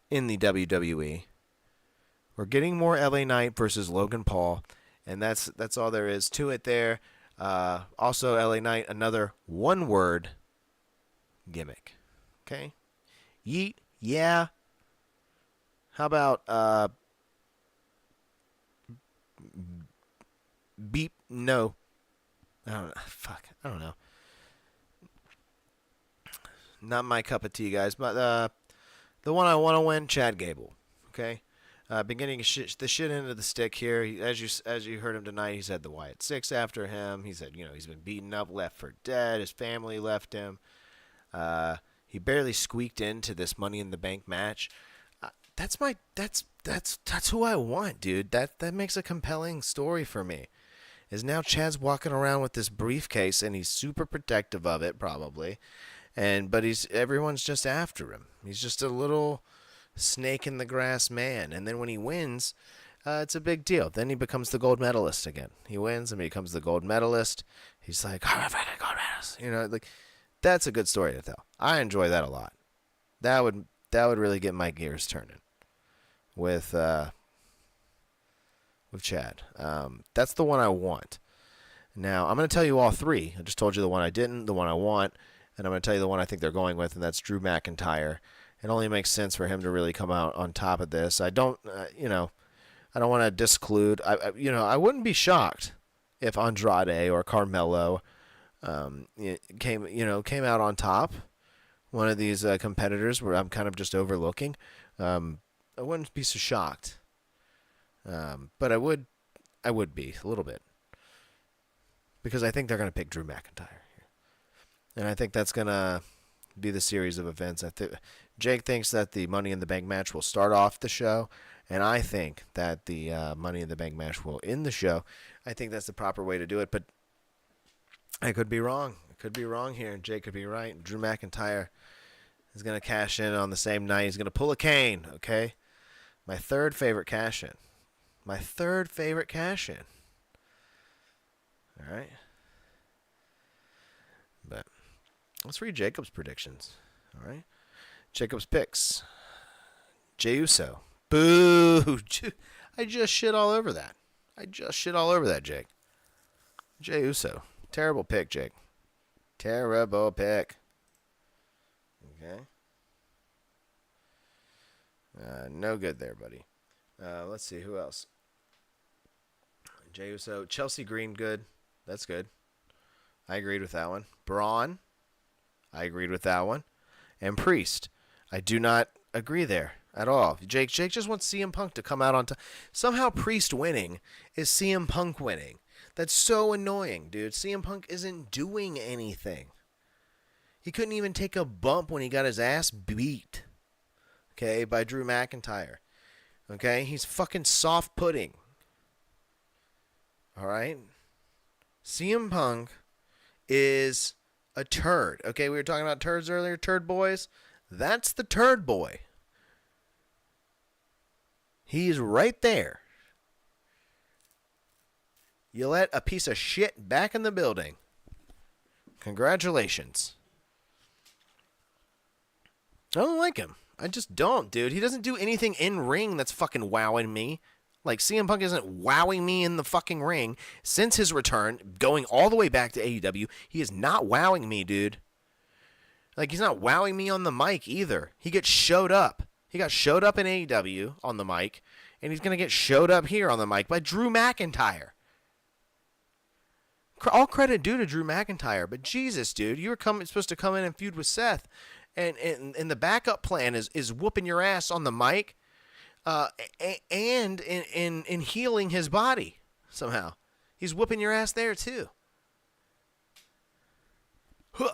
in the WWE. We're getting more LA Knight versus Logan Paul. And that's all there is to it there. Also, LA Knight, another one-word gimmick. Okay? Yeet, yeah. How about beep, no. I don't know. Fuck. I don't know. Not my cup of tea, guys. But the one I want to win, Chad Gable. Okay? Beginning the shit end of the stick here. As you heard him tonight, he's had the Wyatt Six after him. He said, he's been beaten up, left for dead. His family left him. He barely squeaked into this Money in the Bank match. That's who I want, dude. That makes a compelling story for me. Is now Chad's walking around with this briefcase and he's super protective of it, probably. But everyone's just after him. He's just a little snake in the grass man. And then when he wins, it's a big deal. Then he becomes the gold medalist again. He wins and becomes the gold medalist. He's like, I'm a fucking gold medalist. Like that's a good story to tell. I enjoy that a lot. That would really get my gears turning with Chad. That's the one I want. Now I'm going to tell you all three. I just told you the one I didn't, the one I want. And I'm going to tell you the one I think they're going with, and that's Drew McIntyre. It only makes sense for him to really come out on top of this. I don't, I don't want to disclude. I wouldn't be shocked if Andrade or Carmelo, came out on top. One of these competitors where I'm kind of just overlooking. I wouldn't be so shocked. But I would be a little bit, because I think they're going to pick Drew McIntyre. And I think that's going to be the series of events. Jake thinks that the Money in the Bank match will start off the show, and I think that the Money in the Bank match will end the show. I think that's the proper way to do it, but I could be wrong. I could be wrong here, and Jake could be right. Drew McIntyre is going to cash in on the same night. He's going to pull a Kane, okay? My third favorite cash-in. All right? But let's read Jacob's predictions. All right. Jacob's picks. Jey Uso. Boo. I just shit all over that. Jake. Jey Uso. Terrible pick, Jake. Terrible pick. Okay. No good there, buddy. Let's see. Who else? Jey Uso. Chelsea Green, good. That's good. I agreed with that one. Braun. I agreed with that one. And Priest. I do not agree there at all. Jake just wants CM Punk to come out on top. Somehow Priest winning is CM Punk winning. That's so annoying, dude. CM Punk isn't doing anything. He couldn't even take a bump when he got his ass beat. Okay, by Drew McIntyre. Okay, he's fucking soft pudding. All right? CM Punk is a turd. Okay, we were talking about turds earlier, turd boys. That's the turd boy. He's right there. You let a piece of shit back in the building. Congratulations. I don't like him. I just don't, dude. He doesn't do anything in ring that's fucking wowing me. Like, CM Punk isn't wowing me in the fucking ring since his return, going all the way back to AEW. He is not wowing me, dude. Like, he's not wowing me on the mic either. He gets showed up. He got showed up in AEW on the mic, and he's going to get showed up here on the mic by Drew McIntyre. All credit due to Drew McIntyre, but Jesus, dude, you were supposed to come in and feud with Seth, and the backup plan is whooping your ass on the mic, and in healing his body somehow. He's whooping your ass there too. Yeah.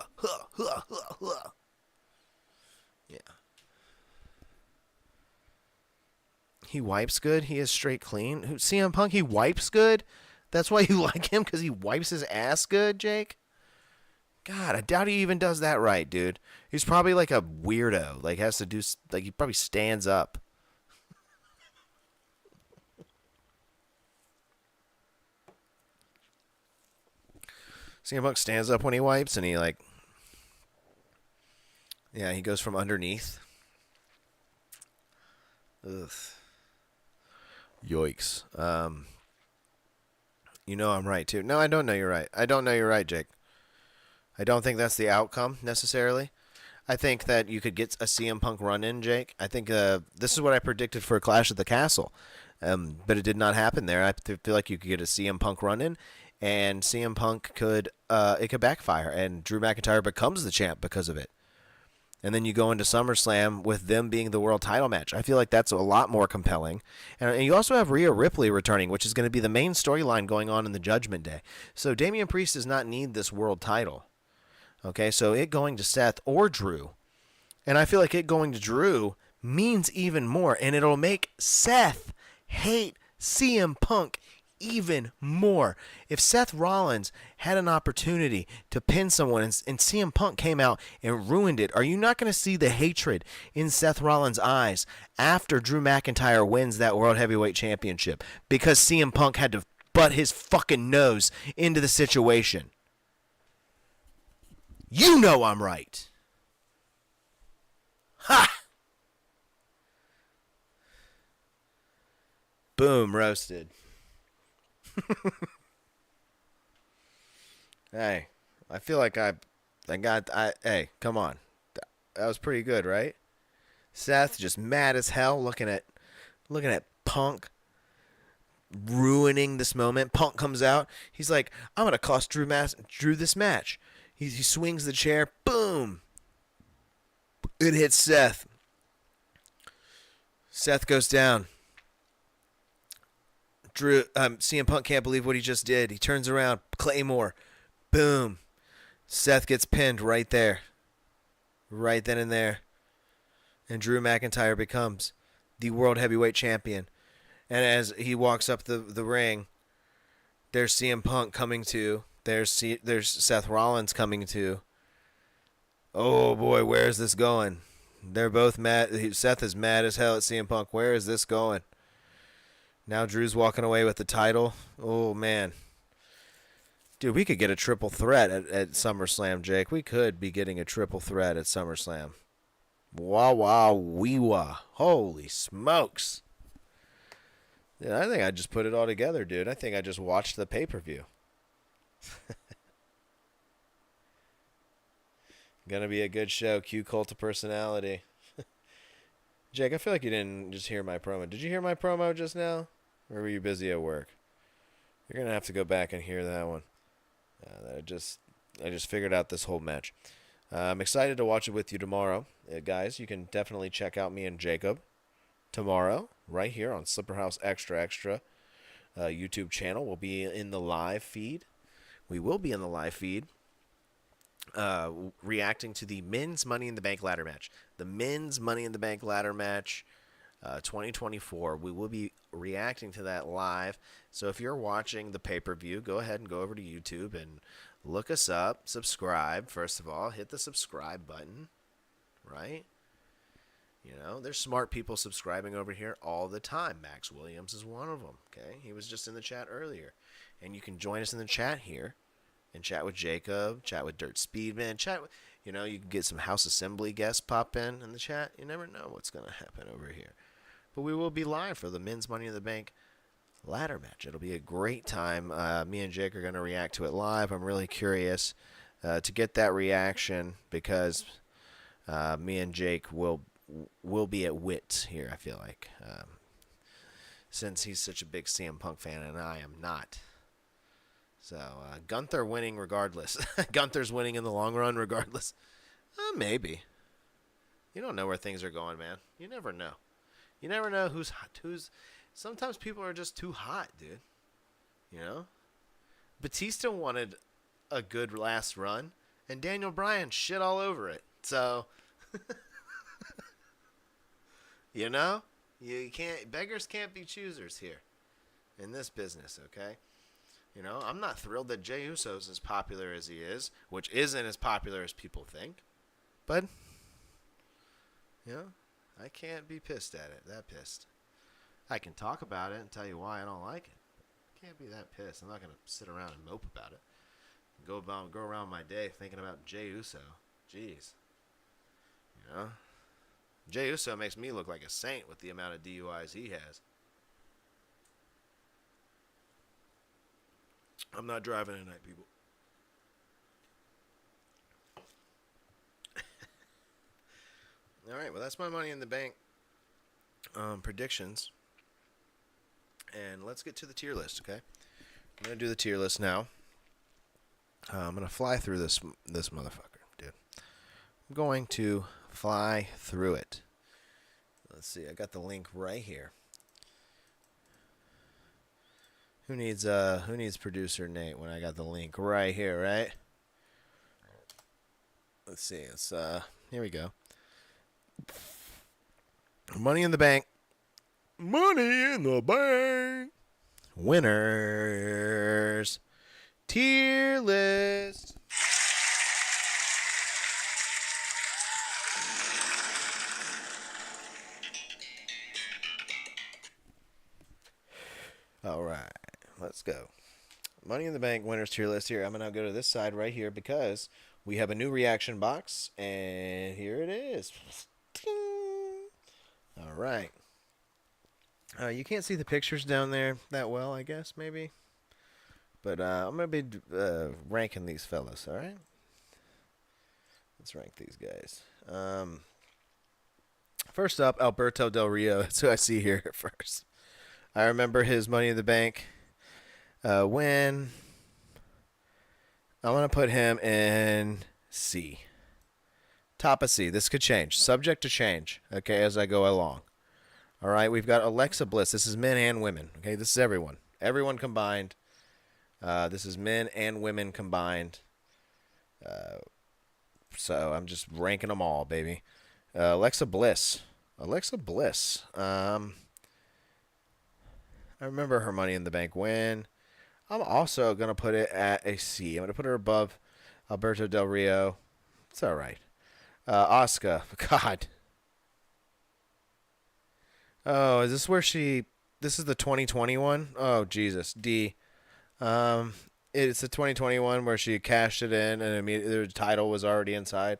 He wipes good. He is straight clean. CM Punk, he wipes good. That's why you like him, because he wipes his ass good, Jake? God, I doubt he even does that right, dude. He's probably like a weirdo. Like, has to do, like, he probably stands up. CM Punk stands up when he wipes, and he, like, yeah, he goes from underneath. Ugh. Yoicks. You know I'm right, too. No, I don't know you're right. I don't know you're right, Jake. I don't think that's the outcome, necessarily. I think that you could get a CM Punk run in, Jake. I think this is what I predicted for Clash at the Castle, but it did not happen there. I feel like you could get a CM Punk run in, and CM Punk could it could backfire, and Drew McIntyre becomes the champ because of it. And then you go into SummerSlam with them being the world title match. I feel like that's a lot more compelling. And you also have Rhea Ripley returning, which is going to be the main storyline going on in the Judgment Day. So Damian Priest does not need this world title. Okay, so it going to Seth or Drew. And I feel like it going to Drew means even more. And it'll make Seth hate CM Punk even more. If Seth Rollins had an opportunity to pin someone and CM Punk came out and ruined it, are you not going to see the hatred in Seth Rollins' eyes after Drew McIntyre wins that World Heavyweight Championship? Because CM Punk had to butt his fucking nose into the situation. You know I'm right. Ha! Boom, roasted. Hey, I feel like hey, come on. That was pretty good, right? Seth just mad as hell looking at Punk ruining this moment. Punk comes out. He's like, I'm going to cost Drew this match. He swings the chair. Boom. It hits Seth. Seth goes down. CM Punk can't believe what he just did. He turns around. Claymore. Boom. Seth gets pinned right there. Right then and there. And Drew McIntyre becomes the World Heavyweight Champion. And as he walks up the ring, there's CM Punk coming to. There's Seth Rollins coming to. Oh boy, where is this going? They're both mad. Seth is mad as hell at CM Punk. Where is this going? Now Drew's walking away with the title. Oh, man. Dude, we could get a triple threat at SummerSlam, Jake. We could be getting a triple threat at SummerSlam. Wah, wah, wee, wah. Holy smokes. Dude, I think I just put it all together, dude. I think I just watched the pay-per-view. Gonna be a good show. Cue Cult of Personality. Jake, I feel like you didn't just hear my promo. Did you hear my promo just now? Or were you busy at work? You're going to have to go back and hear that one. I just figured out this whole match. I'm excited to watch it with you tomorrow. Guys, you can definitely check out me and Jacob tomorrow right here on Slipperhouse Extra Extra YouTube channel. We'll be in the live feed. We will be in the live feed reacting to the men's Money in the Bank ladder match. The men's Money in the Bank ladder match 2024. We will be reacting to that live. So if you're watching the pay-per-view, go ahead and go over to YouTube and look us up. Subscribe, first of all. Hit the subscribe button, right? You know, there's smart people subscribing over here all the time. Max Williams is one of them, okay? He was just in the chat earlier. And you can join us in the chat here and chat with Jacob, chat with Dirt Speedman, chat with, you know, you can get some House Assembly guests pop in the chat. You never know what's going to happen over here. But we will be live for the men's Money in the Bank ladder match. It'll be a great time. Me and Jake are going to react to it live. I'm really curious to get that reaction because me and Jake will be at wits here, I feel like. Since he's such a big CM Punk fan and I am not. So, Gunther winning regardless. Gunther's winning in the long run regardless. Maybe. You don't know where things are going, man. You never know. You never know who's hot. Sometimes people are just too hot, dude. You know? Batista wanted a good last run, and Daniel Bryan shit all over it. So, you know? You can't. Beggars can't be choosers here in this business, okay? You know, I'm not thrilled that Jey Uso's as popular as he is, which isn't as popular as people think. But, you know, I can't be pissed at it. That pissed. I can talk about it and tell you why I don't like it. I can't be that pissed. I'm not going to sit around and mope about it. Go around my day thinking about Jey Uso. Jeez. You know? Jey Uso makes me look like a saint with the amount of DUIs he has. I'm not driving tonight, people. All right, well, that's my Money in the Bank predictions. And let's get to the tier list, okay? I'm going to do the tier list now. I'm going to fly through this motherfucker, dude. I'm going to fly through it. Let's see. I got the link right here. Who needs producer Nate when I got the link right here, right? Let's see. Here we go. Money in the Bank. Money in the Bank. Winners. Tier list. All right, let's go. Money in the Bank winners tier list here. I'm going to go to this side right here because we have a new reaction box, and here it is. All right. You can't see the pictures down there that well, I guess, maybe. But I'm going to be ranking these fellas, all right? Let's rank these guys. First up, Alberto Del Rio. That's who I see here first. I remember his Money in the Bank win. I want to put him in C. Top of C. This could change. Subject to change, okay, as I go along. All right, we've got Alexa Bliss. This is men and women, okay? This is everyone. Everyone combined. This is men and women combined. So I'm just ranking them all, baby. Alexa Bliss. Alexa Bliss. I remember her Money in the Bank win. I'm also going to put it at a C. I'm going to put her above Alberto Del Rio. It's all right. Asuka. God. Oh, is this where she... This is the 2021? Oh, Jesus. D. It's the 2021 where she cashed it in and immediately the title was already inside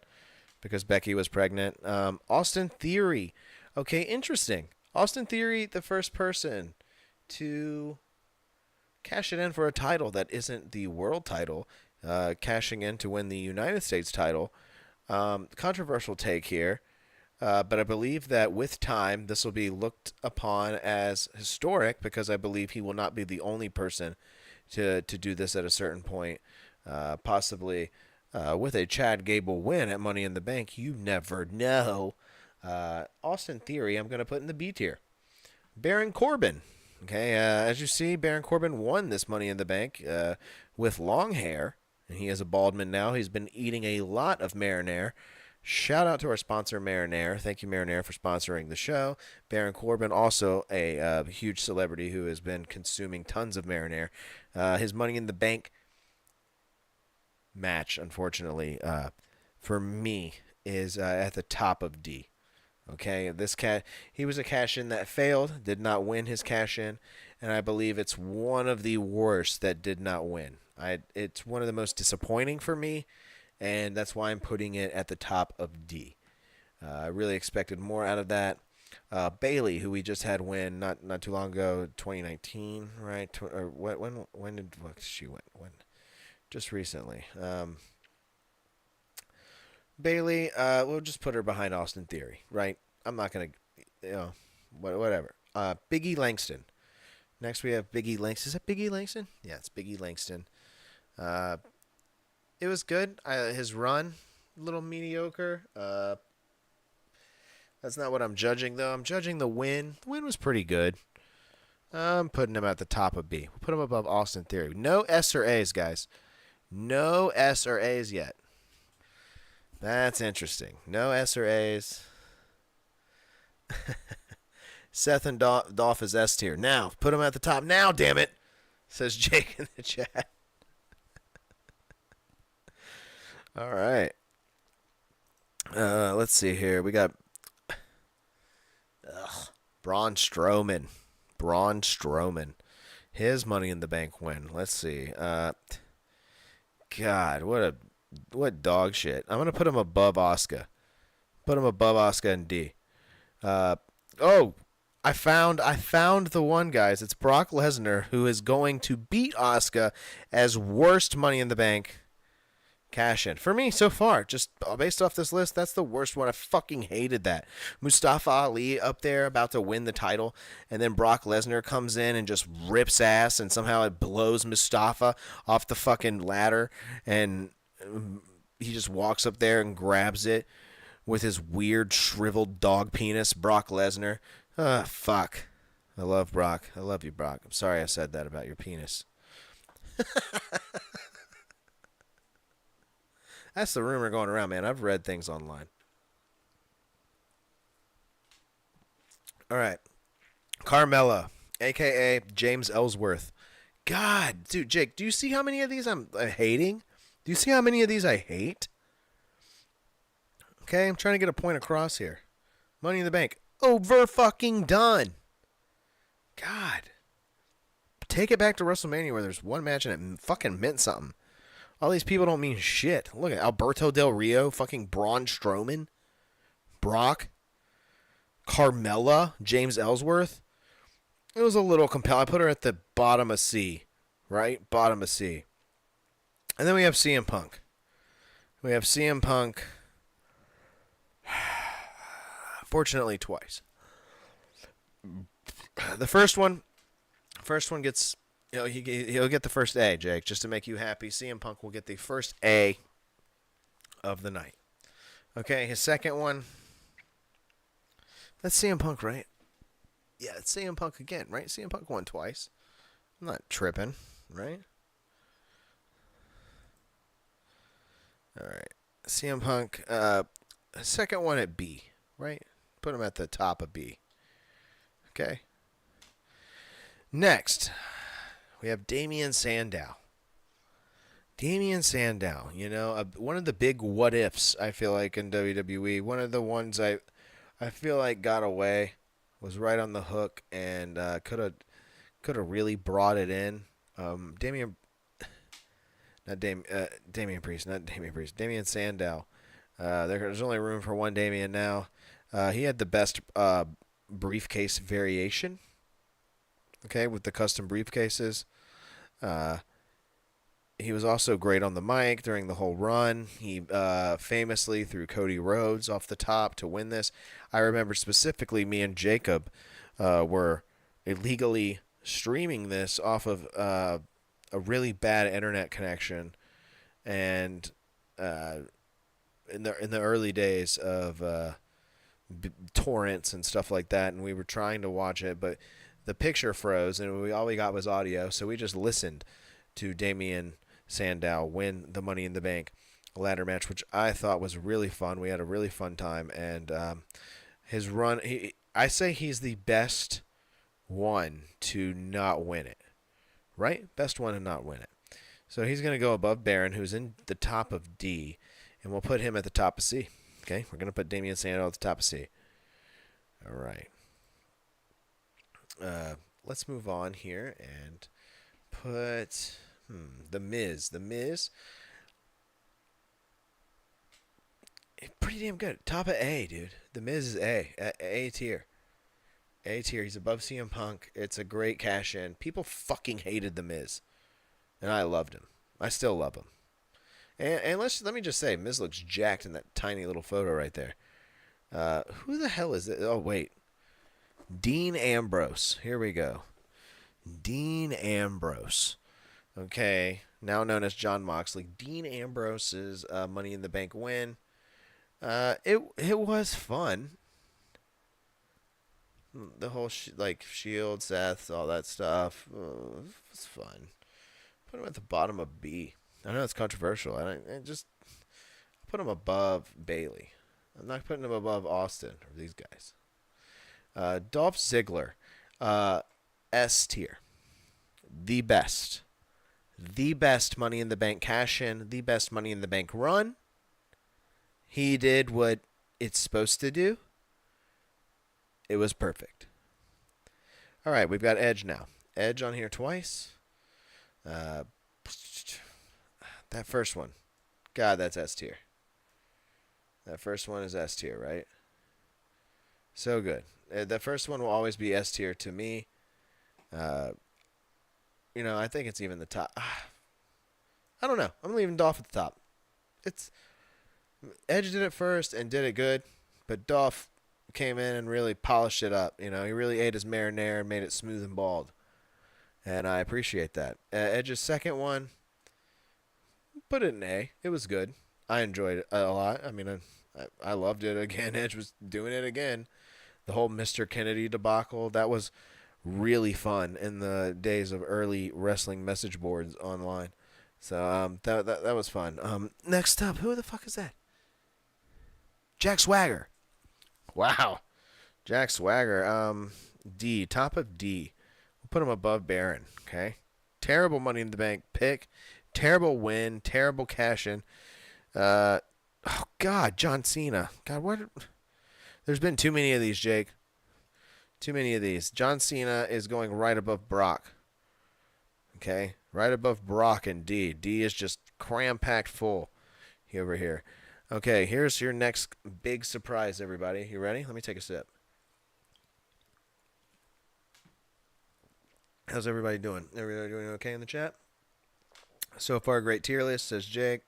because Becky was pregnant. Austin Theory. Okay, interesting. Austin Theory, the first person to cash it in for a title that isn't the world title, cashing in to win the United States title. Controversial take here, but I believe that with time this will be looked upon as historic because I believe he will not be the only person to do this at a certain point. Possibly with a Chad Gable win at Money in the Bank, you never know. Austin Theory, I'm going to put in the B tier. Baron Corbin. Okay, as you see, Baron Corbin won this Money in the Bank with long hair, and he is a bald man now. He's been eating a lot of marinara. Shout out to our sponsor, Marinara. Thank you, Marinara, for sponsoring the show. Baron Corbin, also a huge celebrity who has been consuming tons of marinara. His Money in the Bank match, unfortunately, for me, is at the top of D. Okay, he was a cash-in that failed, did not win his cash-in, and I believe it's one of the worst that did not win. It's one of the most disappointing for me, and that's why I'm putting it at the top of D. I really expected more out of that. Bailey, who we just had win not too long ago, 2019, right? Or when did she win? When? Just recently. Bailey, we'll just put her behind Austin Theory, right? I'm not going to, whatever. Biggie Langston. Next we have Biggie Langston. Is that Biggie Langston? Yeah, it's Biggie Langston. It was good. His run, a little mediocre. That's not what I'm judging, though. I'm judging the win. The win was pretty good. I'm putting him at the top of B. We'll put him above Austin Theory. No S or A's, guys. No S or A's yet. That's interesting. No S or A's. Seth and Dolph is S tier. Now, put him at the top now, damn it, says Jake in the chat. All right. Let's see here. We got Braun Strowman. Braun Strowman. His Money in the Bank win. Let's see. God, what dog shit. I'm going to put him above Asuka. Put him above Asuka and D. I found the one, guys. It's Brock Lesnar, who is going to beat Asuka as worst Money in the Bank cash in. For me, so far, just based off this list, that's the worst one. I fucking hated that. Mustafa Ali up there about to win the title, and then Brock Lesnar comes in and just rips ass, and somehow it blows Mustafa off the fucking ladder, and he just walks up there and grabs it with his weird shriveled dog penis, Brock Lesnar. Fuck. I love Brock. I love you, Brock. I'm sorry I said that about your penis. That's the rumor going around, man. I've read things online. All right. Carmella, a.k.a. James Ellsworth. God, dude, Jake, do you see how many of these I'm hating? Do you see how many of these I hate? Okay, I'm trying to get a point across here. Money in the Bank. Over fucking done. God. Take it back to WrestleMania where there's one match and it fucking meant something. All these people don't mean shit. Look at Alberto Del Rio, fucking Braun Strowman, Brock, Carmella, James Ellsworth. It was a little compelling. I put her at the bottom of C, right? Bottom of C. And then we have CM Punk. We have CM Punk, fortunately, twice. The first one gets, he'll get the first A, Jake, just to make you happy. CM Punk will get the first A of the night. Okay, his second one, that's CM Punk, right? Yeah, it's CM Punk again, right? CM Punk won twice. I'm not tripping, right? All right. CM Punk, second one at B, right? Put him at the top of B. Okay. Next, we have Damian Sandow. Damian Sandow, one of the big what ifs, I feel like, in WWE. One of the ones I feel like got away, was right on the hook, and could have really brought it in. Damian Sandow. There's only room for one Damian now. He had the best briefcase variation. Okay, with the custom briefcases. He was also great on the mic during the whole run. He famously threw Cody Rhodes off the top to win this. I remember specifically me and Jacob were illegally streaming this off of a really bad internet connection, and in the early days of torrents and stuff like that, and we were trying to watch it, but the picture froze, and all we got was audio, so we just listened to Damian Sandow win the Money in the Bank ladder match, which I thought was really fun. We had a really fun time, and his run, I say he's the best one to not win it, right? Best one to not win it. So he's going to go above Baron, who's in the top of D, and we'll put him at the top of C. Okay, we're going to put Damian Sandow at the top of C. All right. Let's move on here and put The Miz. The Miz, pretty damn good. Top of A, dude. The Miz is A tier. A tier. He's above CM Punk. It's a great cash in. People fucking hated The Miz, and I loved him. I still love him. And let me just say, Miz looks jacked in that tiny little photo right there. Who the hell is it? Oh wait. Dean Ambrose. Here we go. Dean Ambrose. Okay, now known as Jon Moxley. Dean Ambrose's Money in the Bank win. It was fun. The whole Shield, Seth, all that stuff. It was fun. Put him at the bottom of B. I know it's controversial. I just put him above Bailey. I'm not putting him above Austin or these guys. Dolph Ziggler, S tier. The best Money in the Bank cash in, the best Money in the Bank run. He did what it's supposed to do. It was perfect. All right, we've got Edge now. Edge on here twice. That first one. God, that's S tier. That first one is S tier, right? So good. The first one will always be S tier to me. Uh, I think it's even the top. I don't know. I'm leaving Dolph at the top. It's Edge did it first and did it good, but Dolph came in and really polished it up. He really ate his marinara and made it smooth and bald, and I appreciate that. Edge's second one, put it in A. It was good. I enjoyed it a lot. I mean, I loved it again. Edge was doing it again. The whole Mr. Kennedy debacle, that was really fun in the days of early wrestling message boards online. So that was fun. Next up, who the fuck is that? Jack Swagger. Wow. Jack Swagger. D. Top of D. We'll put him above Baron. Okay. Terrible Money in the Bank pick. Terrible win. Terrible cash in. Oh God, John Cena. God, what? There's been too many of these, Jake. Too many of these. John Cena is going right above Brock. Okay? Right above Brock and D. D is just cram-packed full over here. Okay, here's your next big surprise, everybody. You ready? Let me take a sip. How's everybody doing? Everybody doing okay in the chat? So far, great tier list, says Jake.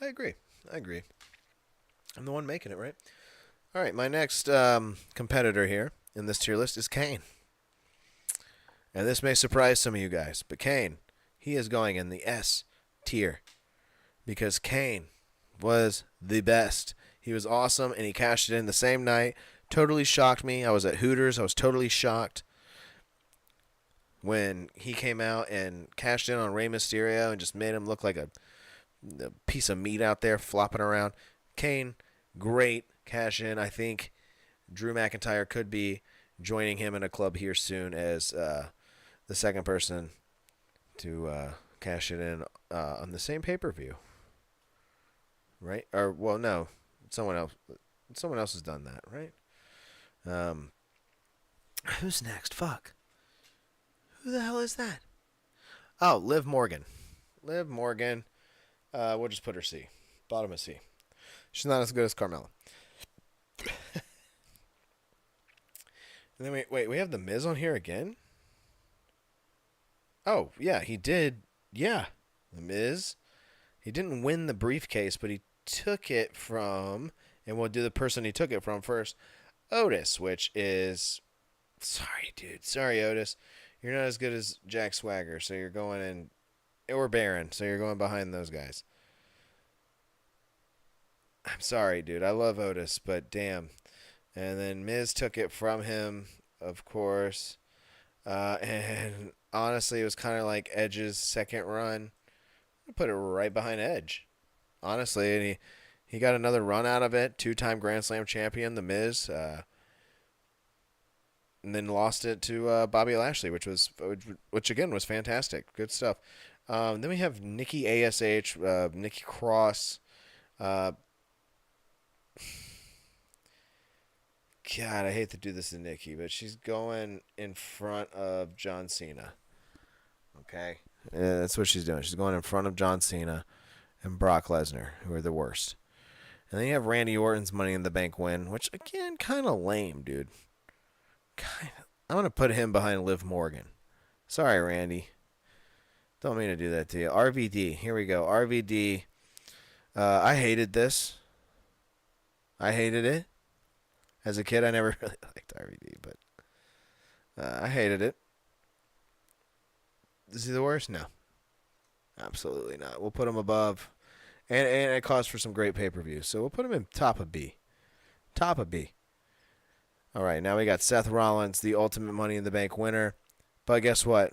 I agree. I'm the one making it, right? All right, my next competitor here in this tier list is Kane. And this may surprise some of you guys, but Kane, he is going in the S tier because Kane was the best. He was awesome, and he cashed it in the same night. Totally shocked me. I was at Hooters. I was totally shocked when he came out and cashed in on Rey Mysterio and just made him look like a piece of meat out there flopping around. Kane, great cash in. I think Drew McIntyre could be joining him in a club here soon as the second person to cash it in on the same pay-per-view. Right? Or, well, no. Someone else has done that, right? Who's next? Fuck. Who the hell is that? Oh, Liv Morgan. Liv Morgan. We'll just put her C. Bottom of C. She's not as good as Carmella. And then wait, we have The Miz on here again? Oh, yeah, he did. Yeah, The Miz. He didn't win the briefcase, but he took it from, and we'll do the person he took it from first, Otis, which is, sorry, dude. Sorry, Otis. You're not as good as Jack Swagger, so you're going in, or Baron, so you're going behind those guys. I'm sorry, dude. I love Otis, but damn. And then Miz took it from him, of course. And honestly, it was kind of like Edge's second run. I put it right behind Edge. Honestly, and he got another run out of it. 2-time Grand Slam champion, The Miz. And then lost it to Bobby Lashley, which again was fantastic. Good stuff. Then we have Nikki ASH, Nikki Cross. God, I hate to do this to Nikki, but she's going in front of John Cena. Okay? Yeah, that's what she's doing. She's going in front of John Cena and Brock Lesnar, who are the worst. And then you have Randy Orton's Money in the Bank win, which, again, kind of lame, dude. I'm going to put him behind Liv Morgan. Sorry, Randy. Don't mean to do that to you. RVD. Here we go. RVD. I hated this. I hated it. As a kid, I never really liked RVD, but I hated it. Is he the worst? No. Absolutely not. We'll put him above. And it calls for some great pay-per-views. So we'll put him in top of B. Top of B. All right, now we got Seth Rollins, the Ultimate Money in the Bank winner. But guess what?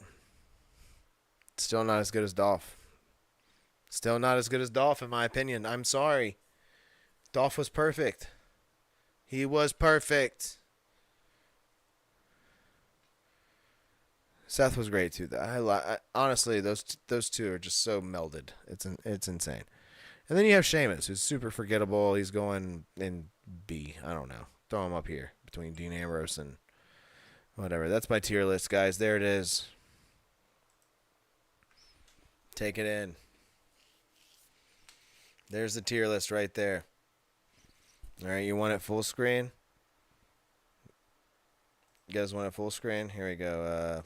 Still not as good as Dolph. Still not as good as Dolph, in my opinion. I'm sorry. Dolph was perfect. He was perfect. Seth was great too. I honestly, those two are just so melded. It's insane. And then you have Sheamus, who's super forgettable. He's going in B. I don't know. Throw him up here between Dean Ambrose and whatever. That's my tier list, guys. There it is. Take it in. There's the tier list right there. All right, you want it full screen? You guys want it full screen? Here we go.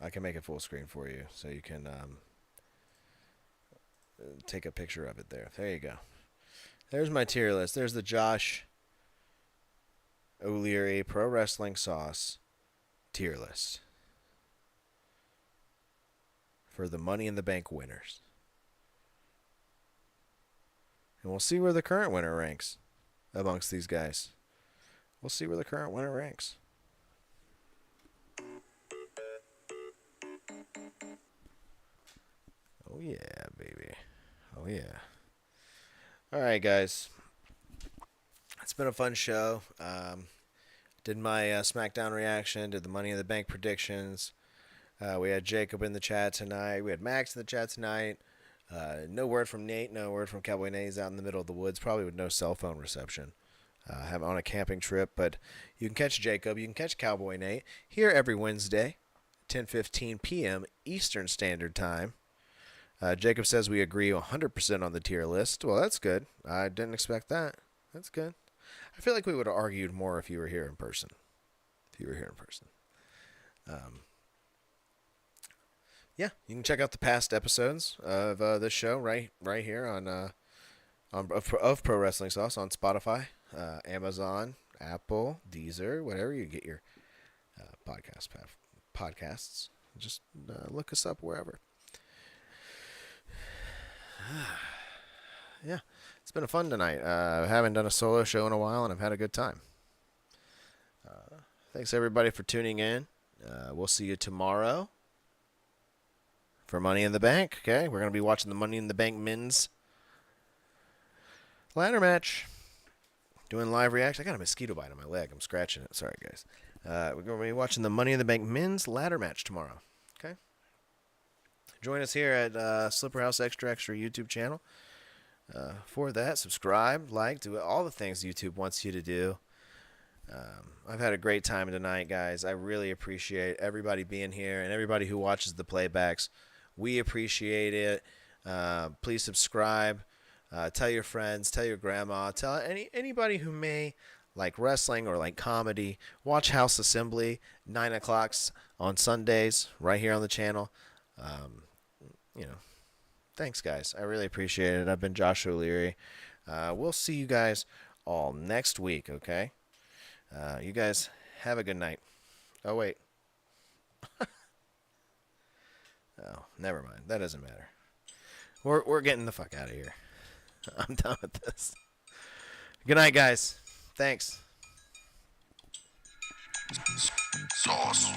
I can make it full screen for you, so you can take a picture of it there. There you go. There's my tier list. There's the Josh O'Leary Pro Wrestling Sauce tier list for the Money in the Bank winners. And we'll see where the current winner ranks amongst these guys. We'll see where the current winner ranks. Oh, yeah, baby. Oh, yeah. All right, guys. It's been a fun show. Did my SmackDown reaction, did the Money in the Bank predictions. We had Jacob in the chat tonight. We had Max in the chat tonight. No word from Nate. No word from Cowboy Nate. He's out in the middle of the woods, probably with no cell phone reception. Have on a camping trip. But you can catch Jacob. You can catch Cowboy Nate here every Wednesday, 10:15 p.m. Eastern Standard Time. Jacob says we agree 100% on the tier list. Well, that's good. I didn't expect that. That's good. I feel like we would have argued more if you were here in person. Yeah, you can check out the past episodes of this show right here on of Pro Wrestling Sauce on Spotify, Amazon, Apple, Deezer, whatever you get your podcasts. Just look us up wherever. Yeah, it's been a fun tonight. I haven't done a solo show in a while, and I've had a good time. Thanks, everybody, for tuning in. We'll see you tomorrow for Money in the Bank. Okay, we're going to be watching the Money in the Bank men's ladder match. Doing live reaction. I got a mosquito bite on my leg. I'm scratching it. Sorry, guys. We're going to be watching the Money in the Bank men's ladder match tomorrow. Okay. Join us here at Slipper House Extra YouTube channel. For that, subscribe, like, do all the things YouTube wants you to do. I've had a great time tonight, guys. I really appreciate everybody being here and everybody who watches the playbacks. We appreciate it. Please subscribe. Tell your friends, tell your grandma, tell anybody who may like wrestling or like comedy. Watch House Assembly, 9 o'clock on Sundays, right here on the channel. Thanks, guys. I really appreciate it. I've been Josh O'Leary. We'll see you guys all next week, okay? You guys have a good night. Oh, wait. Oh, never mind. That doesn't matter. We're getting the fuck out of here. I'm done with this. Good night, guys. Thanks. Sauce.